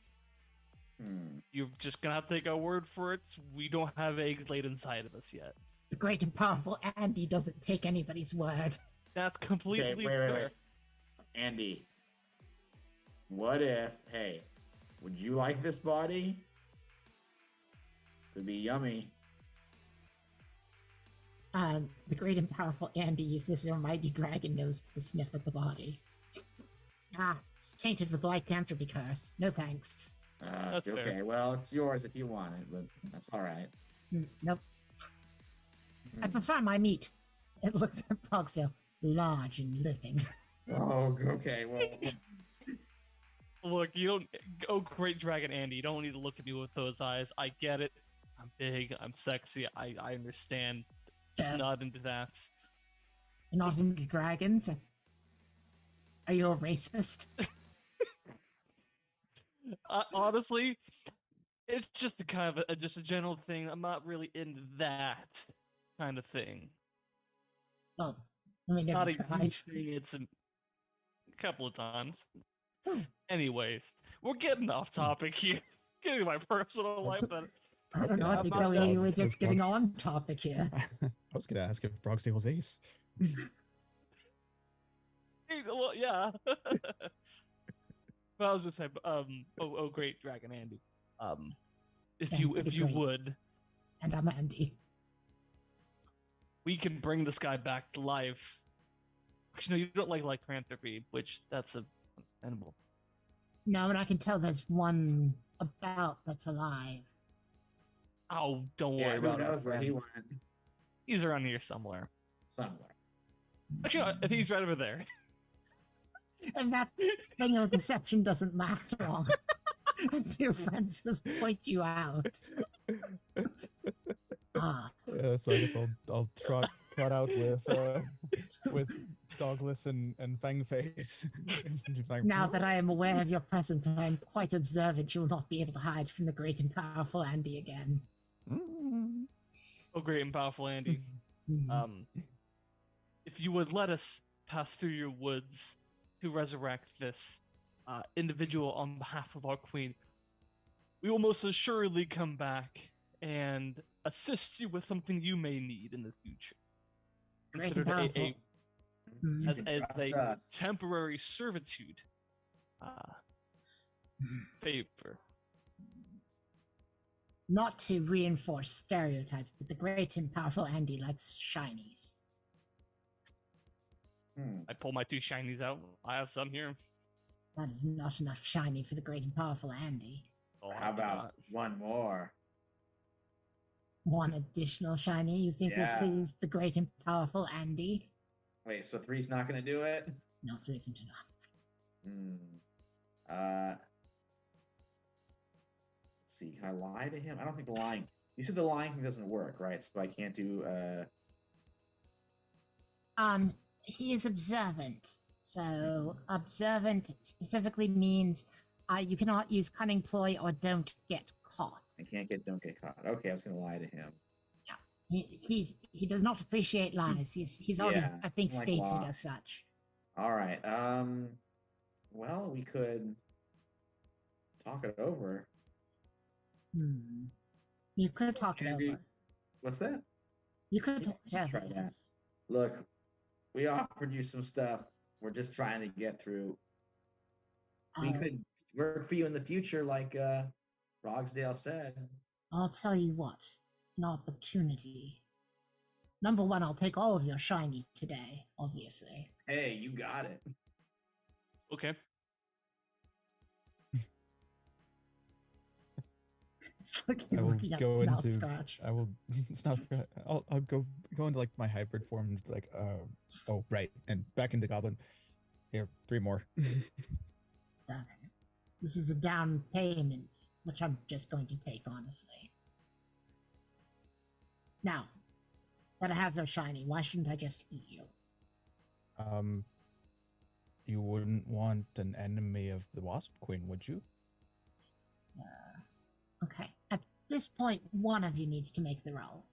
You're just gonna have to take our word for it. We don't have eggs laid inside of us yet. The great and powerful Andy doesn't take anybody's word. That's completely Okay, fair. wait. Andy, what if, hey, would you like this body? Could be yummy. The great and powerful Andy uses her mighty dragon nose to sniff at the body. It's tainted with lycanthropy curse. No thanks. That's Okay, fair. well, it's yours if you want it, but that's all right. Nope. I prefer my meat. It looks at Progsville, large and living. Oh, okay, well, Look, you don't. Oh, great dragon Andy, you don't need to look at me with those eyes. I get it. I'm big. I'm sexy. I understand. Not into that. You're not into dragons? Are you a racist? Honestly, It's just a kind of just a general thing. I'm not really into that kind of thing. Well, I mean, Not never a tried. huge thing. It's a couple of times. Hmm. Anyways, we're getting off topic here. Getting my personal life, but I don't know. I I'm think not we done. were just If getting Brog- on topic here. I was gonna ask if Brogsdale's ace. Well, yeah. But I was just saying, oh, great, Dragon Andy. If Yeah, you pretty if you great. would, And I'm Andy. we can bring this guy back to life. Actually, no, you don't like lycanthropy, which that's a animal. No, and I can tell there's one about that's alive. Oh, don't Yeah, worry who about our knows where he friend. went? He's around here somewhere. Somewhere. Actually, no, I think he's right over there. And that thing of deception doesn't last long. As your friends just point you out. Ah, Yeah, so I guess I'll trot out with Dogless and Fangface. Like, now that I am aware of your presence, I am quite observant. You will not be able to hide from the great and powerful Andy again. "Mm." Oh, great and powerful Andy. Mhm. If you would let us pass through your woods to resurrect this individual on behalf of our queen, we will most assuredly come back and assist you with something you may need in the future. Great and Considered powerful. Mhm. as You can a trust us. temporary servitude favor. Not to reinforce stereotypes, but the great and powerful Andy likes shinies. I pull my two shinies out. I have some here. That is not enough shiny for the great and powerful Andy. Oh, How about one more? One additional shiny you think Yeah. will please the great and powerful Andy? Wait, so three's not gonna do it? No, three isn't enough. Let's see. Can I lie to him? I don't think the lying. You said the lying thing doesn't work, right? So I can't do. He is observant. So observant specifically means you cannot use cunning ploy or don't get caught. I can't get. Don't get caught. Okay, I was gonna lie to him. He does not appreciate lies. He's already, Yeah, I think, like stated law. as such. All right. Well, we could talk it over. You could talk it Andy, over. What's that? You could talk it Try over. that. Yes. Look, we offered you some stuff. We're just trying to get through. We Oh, could work for you in the future, like Rogsdale said. I'll tell you what, an opportunity. Number one, I'll take all of your shiny today, obviously. Hey, you got it. Okay. It's like I you're will looking at go the mouse into. scratch. I will. It's not. I'll go into like my hybrid form. And be like, oh right, and back into Goblin. Here, 3 more. Okay. This is a down payment, which I'm just going to take, honestly. Now, that I have your shiny, why shouldn't I just eat you? You wouldn't want an enemy of the Wasp Queen, would you? Okay. At this point, one of you needs to make the roll.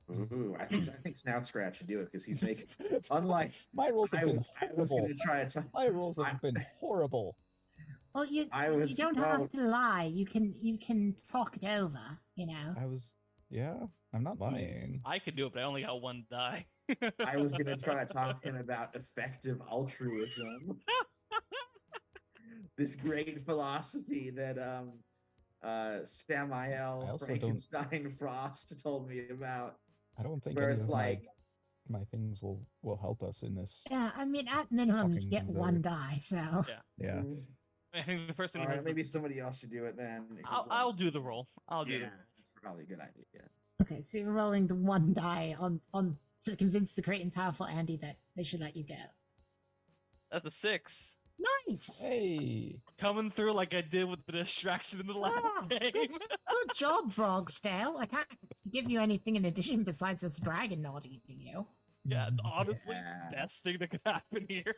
Ooh, I think Snout Scratch should do it because he's making. Unlike My rolls have been I was horrible. going to try to. My rolls have been horrible. Well, you don't have to lie. You can talk it over. You know. Yeah, I'm not lying. I could do it, but I only got 1 die. I was going to try to talk to him about effective altruism. This great philosophy that Samael Frankenstein Frost told me about. I don't think Where any it's of like, my things will help us in this. Yeah, I mean, at minimum, you Talking get things 1 over. die. So. Yeah. I think the person All who right, has maybe somebody else should do it then. I'll do the roll. I'll do Yeah, the that's probably a good idea. Yeah. Okay, so you're rolling the 1 die on to convince the great and powerful Andy that they should let you go. That's a 6. Nice. Hey. Coming through like I did with the distraction in the last Yeah, game. good job, Brogsdale. I can't give you anything in addition besides this dragon not eating you. Yeah, honestly, Yeah. best thing that could happen here.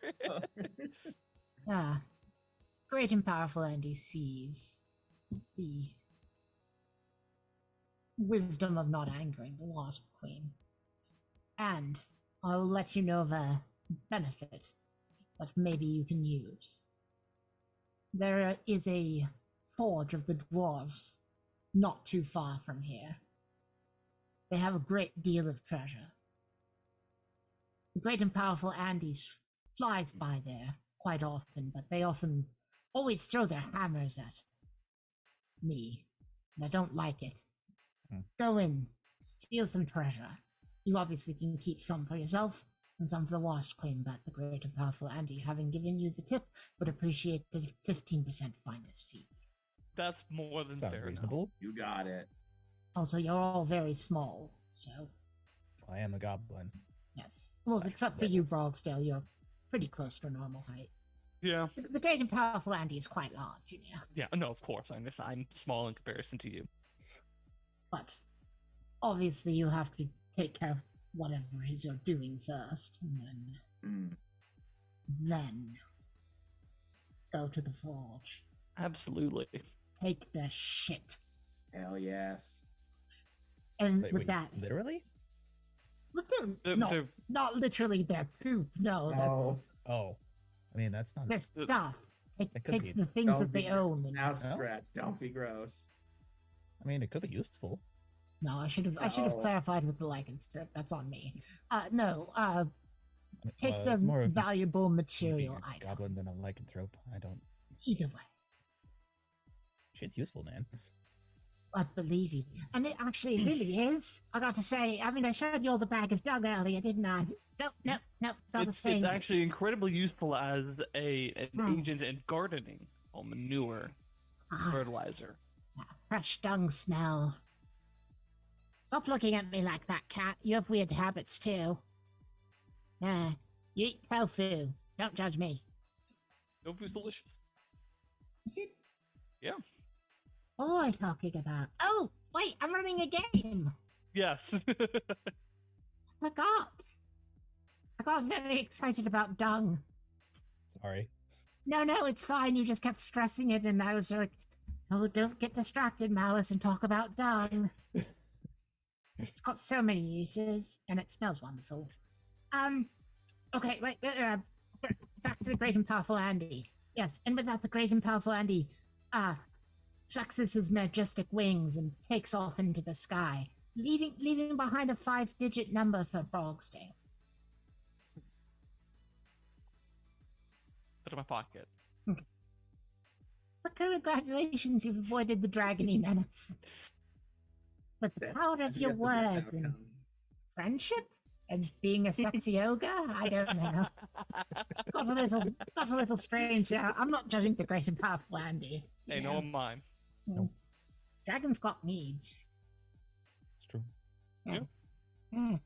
Ah, great and powerful Andy sees the wisdom of not angering the Wasp Queen. And I will let you know of a benefit that maybe you can use. There is a forge of the dwarves not too far from here. They have a great deal of treasure. The great and powerful Andes flies by there quite often, but they often always throw their hammers at me, and I don't like it. Go in, steal some treasure. You obviously can keep some for yourself and some for the Wasp Queen, but the great and powerful Andy, having given you the tip, would appreciate the 15% finder's fee. That's more than Sounds fair reasonable. You got it. Also, you're all very small, so I am a goblin. yes. Well, Slash except for you, werewolf. Brogsdale, you're pretty close to normal height. enough. Yeah. The great and powerful Andy is quite large, you know. Yeah. No, of course. I'm small in comparison to you. But obviously, you have to take care of whatever it is you're doing first, and then go to the forge. Absolutely. Take the shit. Hell yes. And Wait, with that, literally? not literally their poop. No, Oh, Oh, I mean that's not. their stuff. That could Take be- the things don't that they be own. And, Now Oh. scratch. Don't be gross. I mean, it could be useful. no, I should have Oh. clarified with the lycanthrope. That's on me. No, I mean, take well, the it's more of valuable being material a item. goblin than a lycanthrope. I don't. Either way, Shit's useful, man. I believe you. And it actually really is. I got to say, I mean, I showed you all the bag of dung earlier, didn't I? Nope. Gotta It's stay. actually incredibly useful as an Hmm. agent in gardening or manure, fertilizer. Fresh dung smell. Stop looking at me like that, cat. You have weird habits too. You eat tofu. Don't judge me. Tofu's delicious. Is it? Yeah. What am I talking about? Oh, wait, I'm running a game. Yes. I got very excited about dung. Sorry. No, it's fine. You just kept stressing it, and I was like, oh, don't get distracted, Malice, and talk about dung. It's got so many uses, and it smells wonderful. Okay, wait, back to the great and powerful Andy. Yes, and with that, the great and powerful Andy, flexes his majestic wings and takes off into the sky, leaving behind a 5-digit number for Brogsdale. Put it in my pocket. But congratulations, you've avoided the dragony menace. With the power of your words and friendship and being a sexy ogre, I don't know. Got a little strange now. I'm not judging the great and powerful Andy. you Hey, know. no mine. Nope. Dragons got needs. It's true. Mm.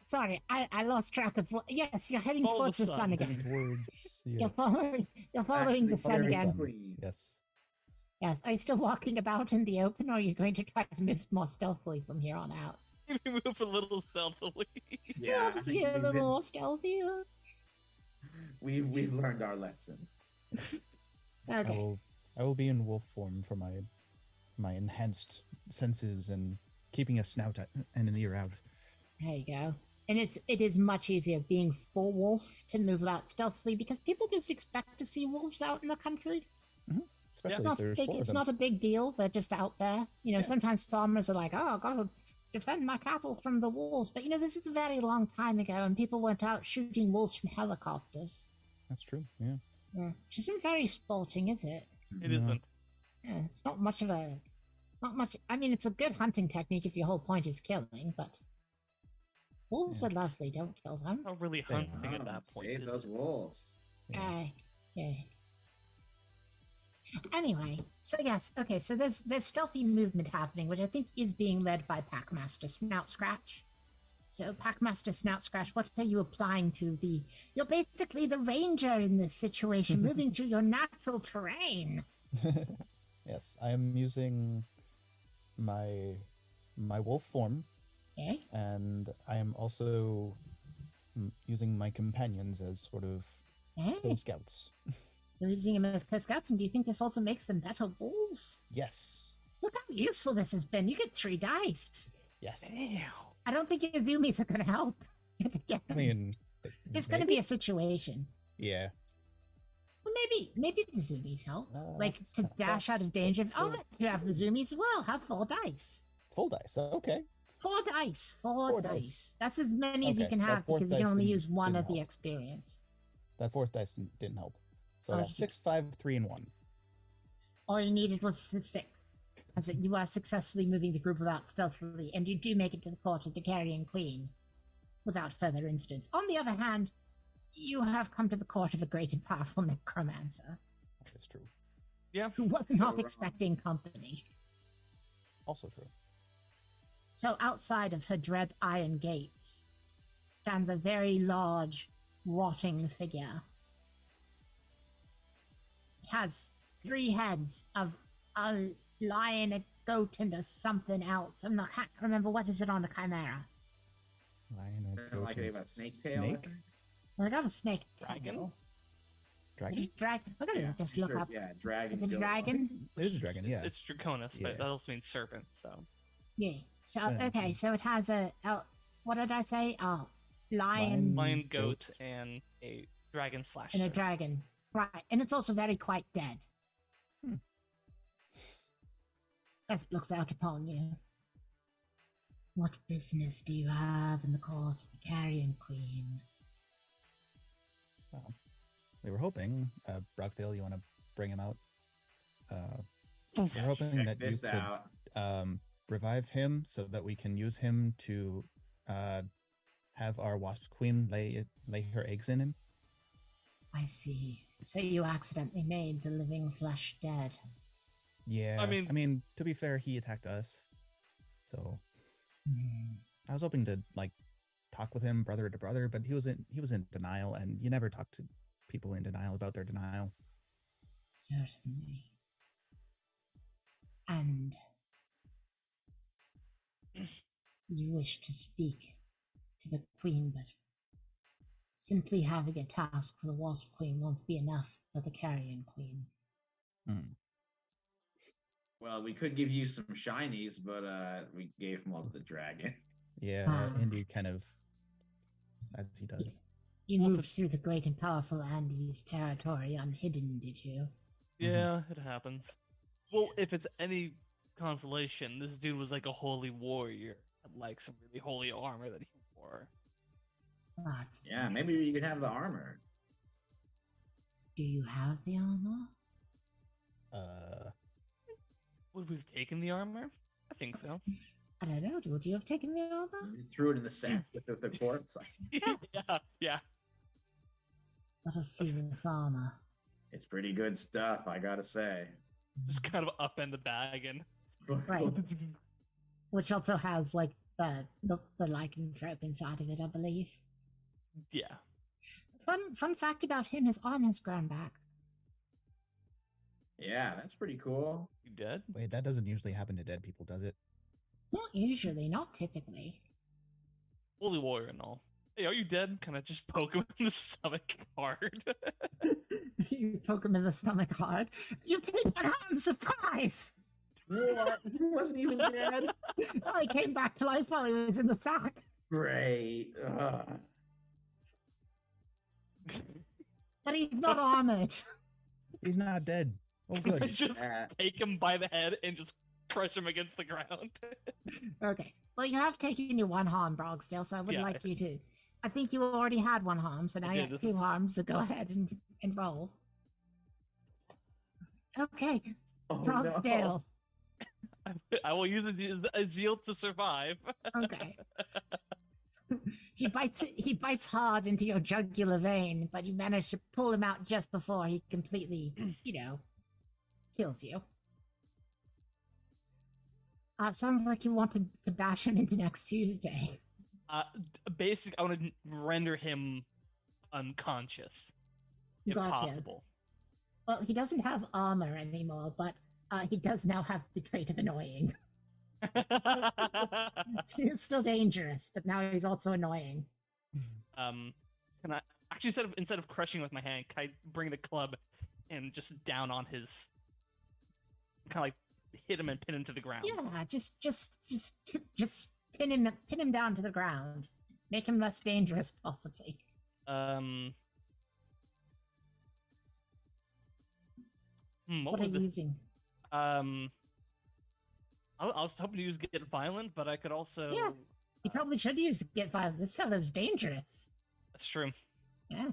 Sorry, I lost track of what. Yes, you're heading Follow towards the the sun sun. again. Towards You're following the sun Actually, again. Queen. Yes. Yes. Are you still walking about in the open, or are you going to try to move more stealthily from here on out? We move a little stealthily. Yeah, to be a little more stealthy. we've learned our lesson. Okay. I will be in wolf form for my enhanced senses and keeping a snout and an ear out. There you go. And it is much easier being full wolf to move about stealthily because people just expect to see wolves out in the country. Especially It's if not there's big. 4 of It's them. not a big deal. They're just out there. You know, Yeah. sometimes farmers are like, "Oh, I've got to defend my cattle from the wolves." But you know, this is a very long time ago, and people went out shooting wolves from helicopters. That's true. Yeah. Which isn't very sporting, is it? It No. isn't. Yeah, it's not much of a. Not much. I mean, it's a good hunting technique if your whole point is killing, but wolves Yeah. are lovely. Don't kill them. Not really They hunting at that point. Save is those it? wolves. Yeah. Yeah. Anyway, so yes, okay, so there's stealthy movement happening, which I think is being led by Packmaster Snout Scratch. So Packmaster Snout Scratch, what are you applying to the? You're basically the ranger in this situation, moving through your natural terrain. Yes, I am using my wolf form, Okay. and I am also using my companions as sort of Okay. co scouts. You're using them as co-scouts, and do you think this also makes them better wolves? Yes. Look how useful this has been. You get 3 dice. Yes. Damn. I don't think your zoomies are going to help. Again. I mean, There's going to be a situation. Yeah. Well, maybe the zoomies help. Like, That's to not dash bad. out of danger. So- I'll let you have the zoomies as well. Have 4 dice. Full dice. Okay. 4 dice. 4 4 dice. dice. That's as many as you Okay, can that have fourth because you can dice only didn't- use 1 didn't of the help. experience. That fourth dice didn't help. So I Oh, got 6, 5, 3, and 1. All you needed was the 6th. As that you are successfully moving the group about stealthily, and you do make it to the court of the Carrion Queen without further incidents. On the other hand, you have come to the court of a great and powerful necromancer That is true. who was not wrong. expecting company. Also true. So outside of her dread iron gates stands a very large, rotting figure. It has 3 heads of a lion, a goat, and a something else. Can't remember what is it on the chimera. Lion, a Kinda goat, like and they have a snake tail. I snake? think. Well, I got a snake. Dragon? tail. Dragon? Dragon. Look at it. Just look sure, up. Yeah, dragon. Is it a goat. dragon? It is a dragon, yeah. It's Draconis, but Yeah. that also means serpent, so. Yeah. So Yeah. okay. So it has what did I say? Oh, lion Lion, goat. goat, and a dragon slash. and a serpent. dragon. Right. And it's also very quite dead. Hmm. As it looks out upon you. What business do you have in the court of the Carrion Queen? Well, we were hoping, Brockdale, you want to bring him out? We're hoping Check that you this could out. revive him so that we can use him to have our wasp queen lay her eggs in him. I see. So you accidentally made the living flesh dead. Yeah. I mean- to be fair, he attacked us, so Hmm. I was hoping to talk with him brother to brother, but he was in denial, and you never talk to people in denial about their denial. Certainly. And you wish to speak to the Queen, but simply having a task for the Wasp Queen won't be enough for the Carrion Queen. Hmm. Well, we could give you some shinies, but we gave them all to the dragon. Yeah, Ah. Indy kind of, as he does. You moved through the great and powerful Andes territory unhidden, did you? Yeah, it happens. Well, if it's any consolation, this dude was like a holy warrior, like some really holy armor that he wore. But Yeah, maybe you could have the armor. do you have the armor? Would we've taken the armor? I think so. I don't know. Would you have taken the armor? You threw it in the sack with the corpse. yeah. Let us see this armor. It's pretty good stuff, I gotta say. Just kind of upend the bag and. Right. Which also has like the lycanthrope inside of it, I believe. Yeah. Fun fact about him: his arm has grown back. Yeah, that's pretty cool. You dead? Wait, that doesn't usually happen to dead people, does it? Not usually, not typically. Holy warrior and all. Hey, are you dead? Kind of just poke him in the stomach hard. You poke him in the stomach hard. You take an arm, surprise! What? He wasn't even dead. Oh, he came back to life while he was in the sack. Great. But he's not armored. He's not dead. Oh, I good. just take him by the head and just crush him against the ground. Okay. Well, you have taken your 1 harm, Brogsdale, so I would Yeah. like you to. I think you already had 1 harm, so now you did, have this 2 harms, so go ahead and roll. Okay, Oh, Brogsdale. I will use a zeal to survive. Okay. He bites hard into your jugular vein, but you manage to pull him out just before he completely, kills you. Sounds like you want to bash him into next Tuesday. Basically, I want to render him unconscious, if Gotcha. possible. Well, he doesn't have armor anymore, but he does now have the trait of annoying. He is still dangerous, but now he's also annoying. Can I actually instead of crushing with my hand, can I bring the club and just down on his, kind of like hit him and pin him to the ground. Yeah, just pin him down to the ground. Make him less dangerous, possibly. What are you using? I was hoping to use Get Violent, but I could also. Yeah, you probably should use Get Violent. This fellow's dangerous. That's true. Yeah.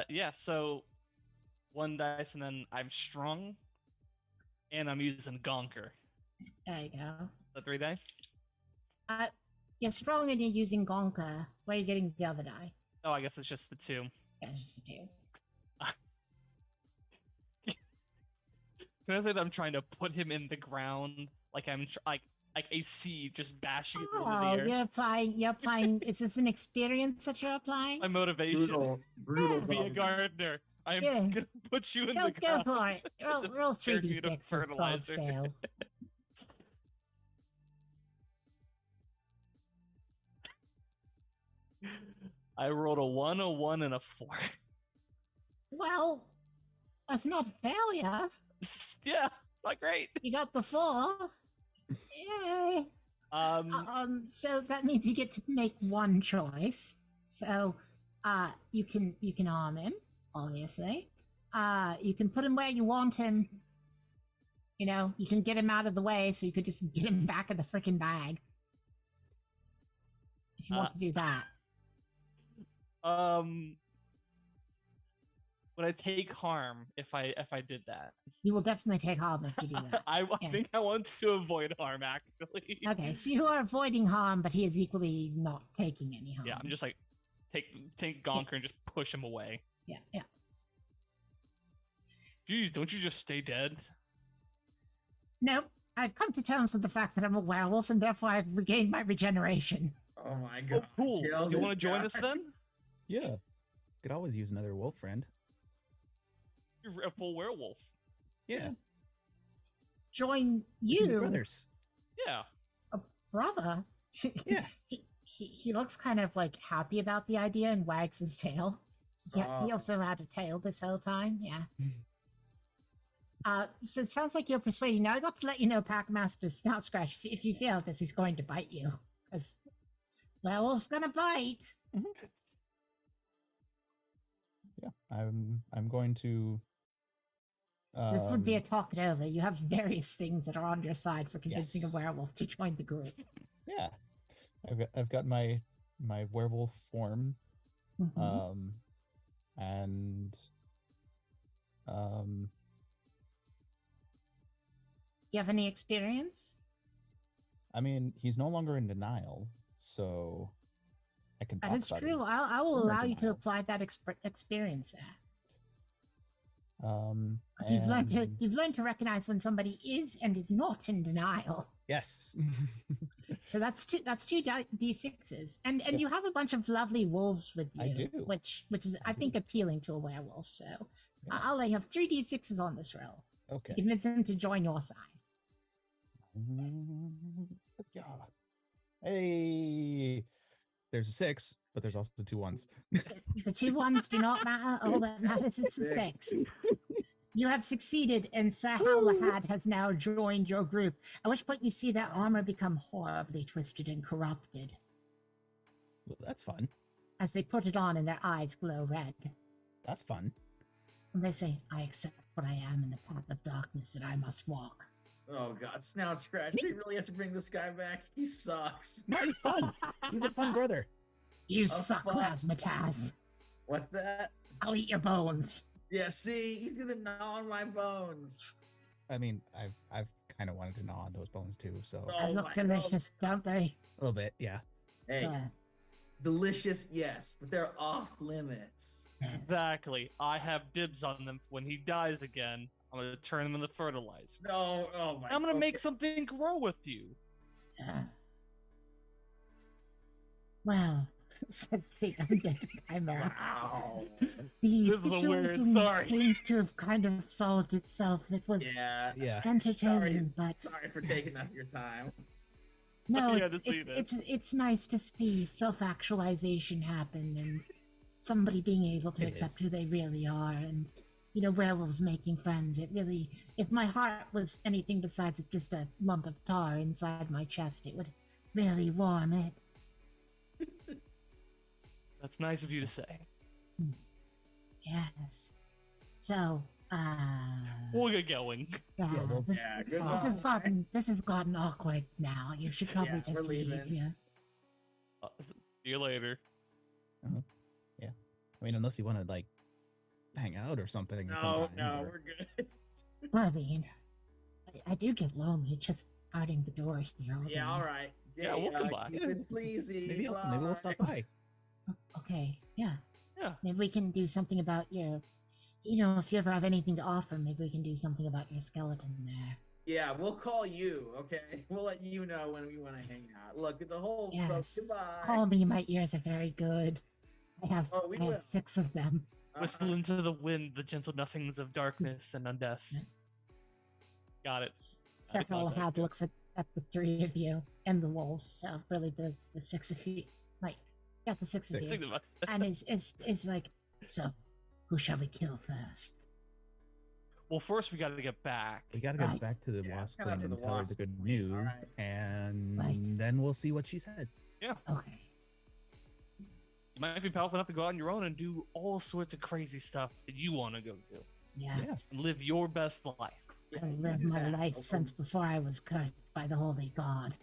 Yeah. So 1 dice, and then I'm strong, and I'm using Gonker. There you go. The 3 die. You're strong and you're using Gonka. Where are you getting the other die? Oh, I guess it's just the 2. Yeah, it's just a 2. Can I say that I'm trying to put him in the ground, like I'm like a seed, just bashing it into the Oh, air? you're applying. Is this an experience that you're applying? My motivation. Brutal. Be a gardener. I'm Yeah. gonna put you in Go the ground. for it. Roll Turn you to 3d6 as fertilizer. Broadsdale. I rolled a 1, a 1, and a 4. Well, that's not a failure. Yeah, not great. You got the 4. Yay. So that means you get to make one choice. So, you can arm him, obviously. You can put him where you want him. You know, you can get him out of the way, so you could just get him back in the freaking bag. If you want to do that. Would I take harm if I did that? You will definitely take harm if you do that. I Yeah. think I want to avoid harm, actually. Okay, so you are avoiding harm, but he is equally not taking any harm. Yeah, I'm just like take Gonker and just push him away. Yeah. Jeez, don't you just stay dead? Nope. I've come to terms with the fact that I'm a werewolf, and therefore I've regained my regeneration. Oh my Oh, god. cool. kill You want to this join guy. us then? Yeah. Could always use another wolf friend. You're a full werewolf. Yeah. Join We can be you, brothers. Yeah. brother. Yeah. He looks kind of like happy about the idea and wags his tail. Yeah, he Oh. also had a tail this whole time. Yeah. So it sounds like you're persuading. Now I got to let you know, Packmaster Snout Scratch, if you fail this, he's going to bite you. Because werewolf's gonna bite. Yeah. I'm going to This would be a talk it over. You have various things that are on your side for convincing Yes. a werewolf to join the group. yeah. I've got my werewolf form. Mhm. And Do you have any experience? I mean, he's no longer in denial, so I can That talk is about true. it. I will Or allow you to denial. apply that experience there. So And- you've learned to recognize when somebody is and is not in denial. Yes. So that's two d6s, and Yep. you have a bunch of lovely wolves with you, I do. which is I I think do. appealing to a werewolf. So Yeah. I'll let you have 3d6s on this roll to Okay. convince him to join your side. Yeah. Hey, there's a 6, but there's also 2 1s. The 2 1s do not matter. All that matters is the 6. You have succeeded, and Sir Howlahad has now joined your group. At which point you see their armor become horribly twisted and corrupted Well, that's fun. as they put it on and their eyes glow red. That's fun. And they say, I accept what I am in the path of darkness that I must walk. Oh god, Snout Scratch. We really have to bring this guy back. He sucks. No, he's fun. He's a fun brother. You suck, fuck. Razmataz. What's that? I'll eat your bones. Yeah, see, he's gonna gnaw on my bones. I mean, I've kind of wanted to gnaw on those bones too, so Oh They look my delicious, don't they? a little bit, yeah. Hey, Yeah. delicious, yes, but they're off limits. Exactly. I have dibs on them. When he dies again, I'm gonna turn them into fertilizer. No, oh my. I'm gonna okay. make something grow with you. Well, says the undead chimera. Wow. The This is a weird situation story. seems to have kind of solved itself. It was Yeah. Yeah. entertaining, but Sorry for taking up your time. no, Yeah, to see it's nice to see self-actualization happen and somebody being able to It accept is. who they really are and werewolves making friends. It really, if my heart was anything besides just a lump of tar inside my chest, it would really warm it. That's nice of you to say. Yes. So, We'll get going. yeah, well, this, yeah, this, good has luck. this has gotten awkward now. You should probably Yeah, just we're leave. leaving. Yeah. See you later. Yeah. I mean, unless you want to, like, hang out or something. No, sometime, no, or- we're good. Well, I mean, I do get lonely just guarding the door here all day. Yeah, all right. Yeah, we'll come by. Keep it sleazy. Maybe we'll stop bye. by. Okay, yeah. Yeah. Maybe we can do something about your, if you ever have anything to offer, maybe we can do something about your skeleton there. Yeah, we'll call you, okay? We'll let you know when we want to hang out. Look, the whole Yes. goodbye. Call me, my ears are very good. I have, Oh, we I will. have 6 of them. Whistle into the wind, the gentle nothings of darkness and undeath. Got it. Circle like that, Had yeah. looks at the 3 of you and the wolves, so really the 6 of you. Right. Yeah, the 6 of Think you. about And is like, so, who shall we kill first? Well, first we gotta get back. We gotta go Right. back to the Yeah, Wasp head out Queen to and the tell her Wasp the good Queen, news, alright. and Right. then we'll see what she says. Okay. You might be powerful enough to go out on your own and do all sorts of crazy stuff that you want to go do. Yes. And live your best life. Yeah, I've you lived do my that. life Okay. since before I was cursed by the holy god.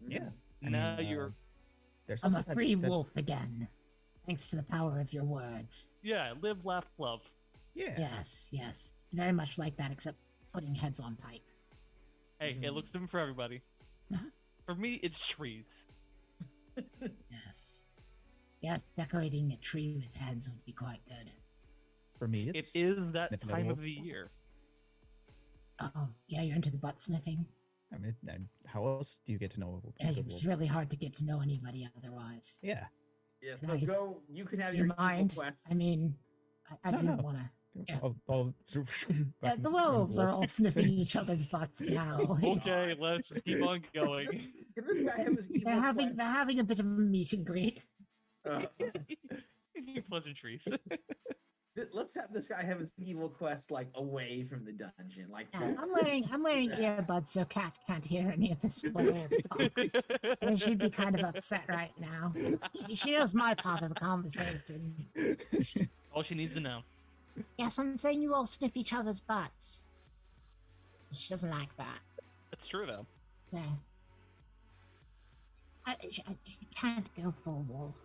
Yeah. I Now mean, you're There's I'm a also free that- wolf again, thanks to the power of your words. yeah, live, laugh, love. Yeah. Yes. Very much like that, except putting heads on pikes. Hey, it Mhm. looks different for everybody. Uh-huh. For me, it's trees. Yes. Yes, decorating a tree with heads would be quite good. For me, It it's is that sniffing time of wolves' the year. butts. Oh, yeah, you're into the butt sniffing? I mean, how else do you get to know? Yeah, a good it's wolf? really hard to get to know anybody otherwise. Yeah. Yeah, Can so I- go. You can have Do your you mind? evil quest. I mean, I No, didn't no. want to. Yeah. I'll The wolves are all sniffing each other's butts now. Okay, let's just keep on going. Can this guy have his evil They're having a bit of a meet and greet. quest? Pleasantries. Let's have this guy have his evil quest like away from the dungeon. Like Yeah, I'm wearing earbuds so Kat can't hear any of this flare talk. And she'd be kind of upset right now. She knows my part of the conversation. All she needs to know. Yes, I'm saying you all sniff each other's butts. She doesn't like that. That's true, though. Yeah. I can't go full wolf.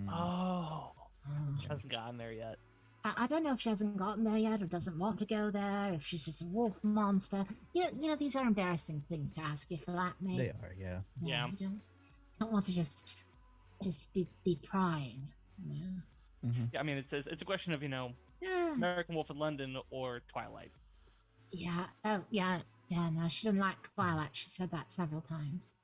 Oh, Um, she hasn't gotten there yet. I don't know if she hasn't gotten there yet or doesn't want to go there, if she's just a wolf monster. You know, these are embarrassing things to ask you for that, mate. They are, yeah. Yeah. You don't want to just be prying, you know? Yeah, I mean, it's a question of, Yeah. American Wolf in London or Twilight. Yeah. Oh, yeah. Yeah, no, she didn't like Twilight. She said that several times.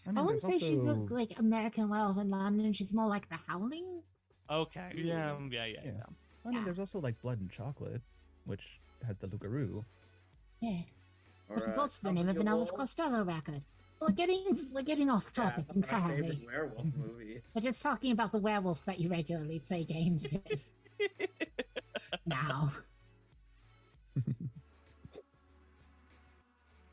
I mean, wouldn't there's say she also- looked like American Werewolf in London. She's more like the Howling. Okay, yeah. I mean, Yeah. there's also like Blood and Chocolate, which has the Lugaroo. Yeah. Or, Which is also the name of an Elvis Costello record. We're getting off topic One of my entirely. favorite werewolf movies. We're just talking about the werewolf that you regularly play games with. Now.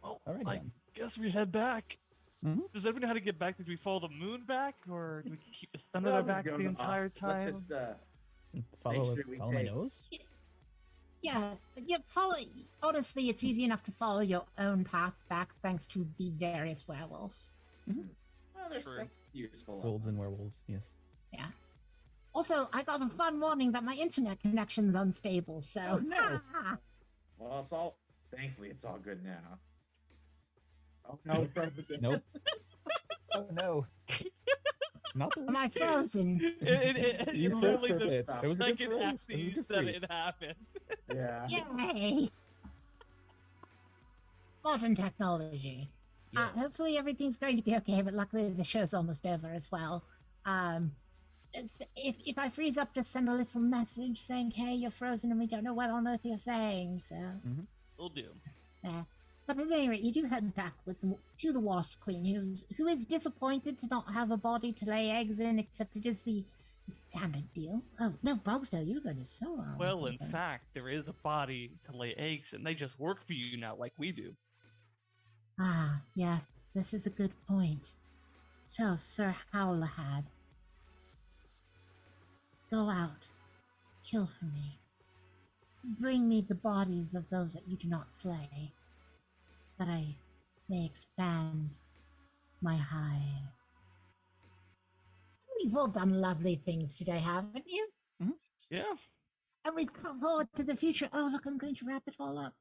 Well, All right, I then. guess we head back. Mhm. Does everyone know how to get back? Did we follow the moon back, or do we keep the sun Well, at our let's back go the to- entire let's time? just, Follow, sure we follow my take- nose. Yeah, follow. Honestly, it's easy enough to follow your own path back thanks to the various werewolves. well, True. that's useful. Wolves and werewolves, yes. Also, I got a fun warning that my internet connection's unstable, so. Oh, no. Well, it's all. Thankfully, it's all good now. Oh no, President. Nope. Oh no. Not the Am I frozen? You It froze literally for a the bit. It was a good second freeze. after It was a you good said freeze. it happened. Yeah. Yay! Modern technology. Yeah. Hopefully everything's going to be okay, but luckily the show's almost over as well. If I freeze up, just send a little message saying, "Hey, you're frozen and we don't know what on earth you're saying." So, Will do. but at any rate, you do head back to the Wasp Queen, who is disappointed to not have a body to lay eggs in, except it is the Standard deal. Oh, no, Brogsdale, you were going to sell our Well, in fact, there is a body to lay eggs, and they just work for you now, like we do. Ah, yes, this is a good point. So, Sir Howlahad, go out, kill for me. Bring me the bodies of those that you do not slay, so that I may expand my hive. We've all done lovely things today, haven't you? Yeah. And we've come forward to the future. Oh, look, I'm going to wrap it all up.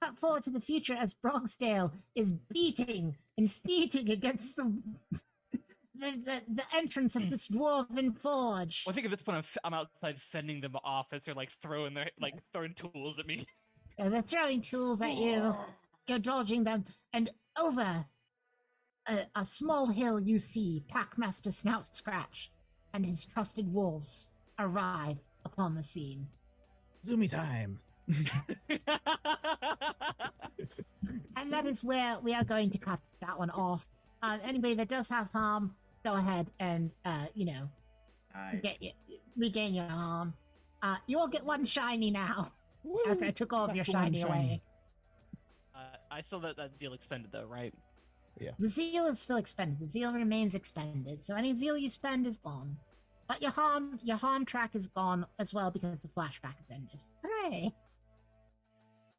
Cut forward to the future as Brogsdale is beating against the entrance of this dwarven forge. Well, I think at this point I'm outside fending them off as they're like throwing tools at me. Yeah, they're throwing tools at you. You're dodging them, and over a small hill you see Packmaster Snout Scratch and his trusted wolves arrive upon the scene. Zoomy time. And that is where we are going to cut that one off. Anybody that does have harm, go ahead and regain your harm. You all get one shiny now. Woo! After I took all of your Back to one shiny away. I still let that zeal expended though, right? The zeal is still expended. The zeal remains expended. So any zeal you spend is gone. But your harm track is gone as well because the flashback has ended. Hooray!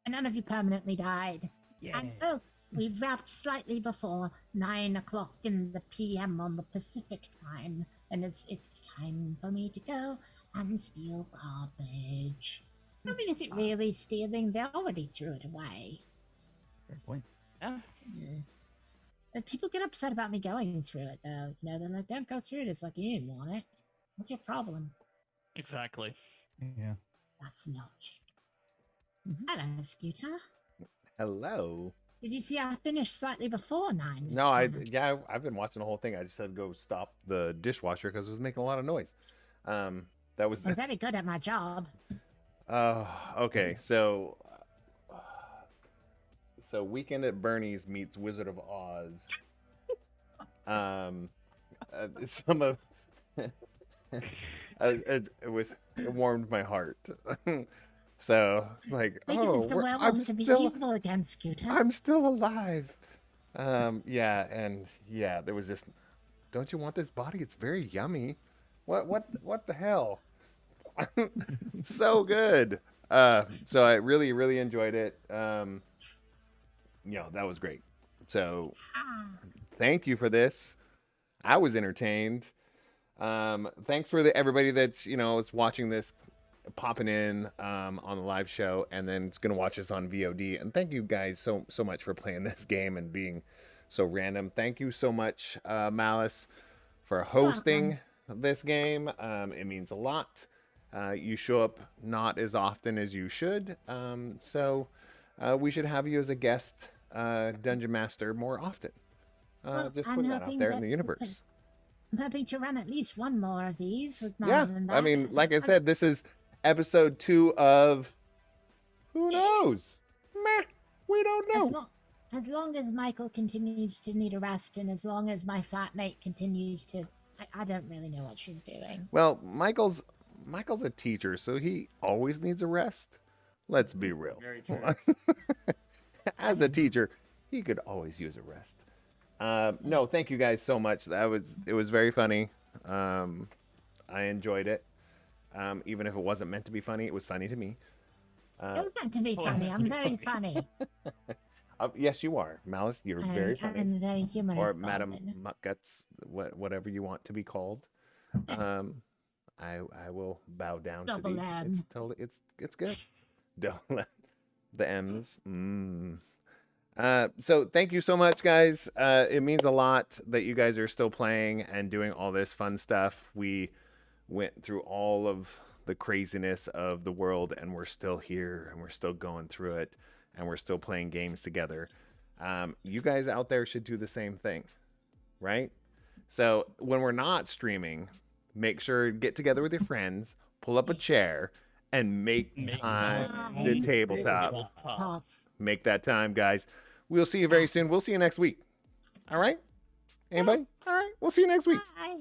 And none of you permanently died. Yeah. And so we've wrapped slightly before 9 o'clock in the PM on the Pacific time, and it's time for me to go and steal garbage. I mean, is it really stealing? They already threw it away. Fair point. Yeah. Yeah. But people get upset about me going through it, though. You know, they're like, "Don't go through it." It's like, you didn't want it. What's your problem? Exactly. Yeah. That's logic. Mhm. Hello, Scooter. Hello. Did you see I finished slightly before 9? No, I've been watching the whole thing. I just had to go stop the dishwasher because it was making a lot of noise. That was I'm very good at my job. okay. So Weekend at Bernie's meets Wizard of Oz. Some of it warmed my heart. So like, They give the werewolves to be evil again, Scooter. I'm still alive. There was this. Don't you want this body? It's very yummy. What the hell? So good. So I really, really enjoyed it. That was great. So thank you for this. I was entertained. Thanks for everybody that's, is watching this, popping in on the live show, and then it's gonna watch us on VOD. And thank you guys so much for playing this game and being so random. Thank you so much, Malice, for hosting this game. It means a lot. You show up not as often as you should, so we should have you as a guest dungeon master more often. Just putting that out there in the universe. I'm hoping to run at least one more of these with my I mean, like I said, this is episode 2 of who knows? Meh, we don't know. As long as Michael continues to need a rest, and as long as my flatmate continues to, I don't really know what she's doing. Well, Michael's a teacher, so he always needs a rest. Let's be real. Very true. As a teacher, he could always use a rest. No, thank you guys so much. It was very funny. I enjoyed it. Even if it wasn't meant to be funny, it was funny to me. It was meant to be funny. I'm very funny. Yes, you are, Malice. You're very funny. I'm very humorous. Or Madam Muttguts, whatever you want to be called. I will bow down Double to the. M. It's totally it's good. Double M. The M's. So thank you so much, guys. It means a lot that you guys are still playing and doing all this fun stuff. We went through all of the craziness of the world, and we're still here, and we're still going through it, and we're still playing games together. You guys out there should do the same thing, right? So when we're not streaming, make sure to get together with your friends, pull up a chair, and make time to tabletop. Make that time, guys. We'll see you very soon. We'll see you next week. All right? Anybody? All right. We'll see you next week. Bye.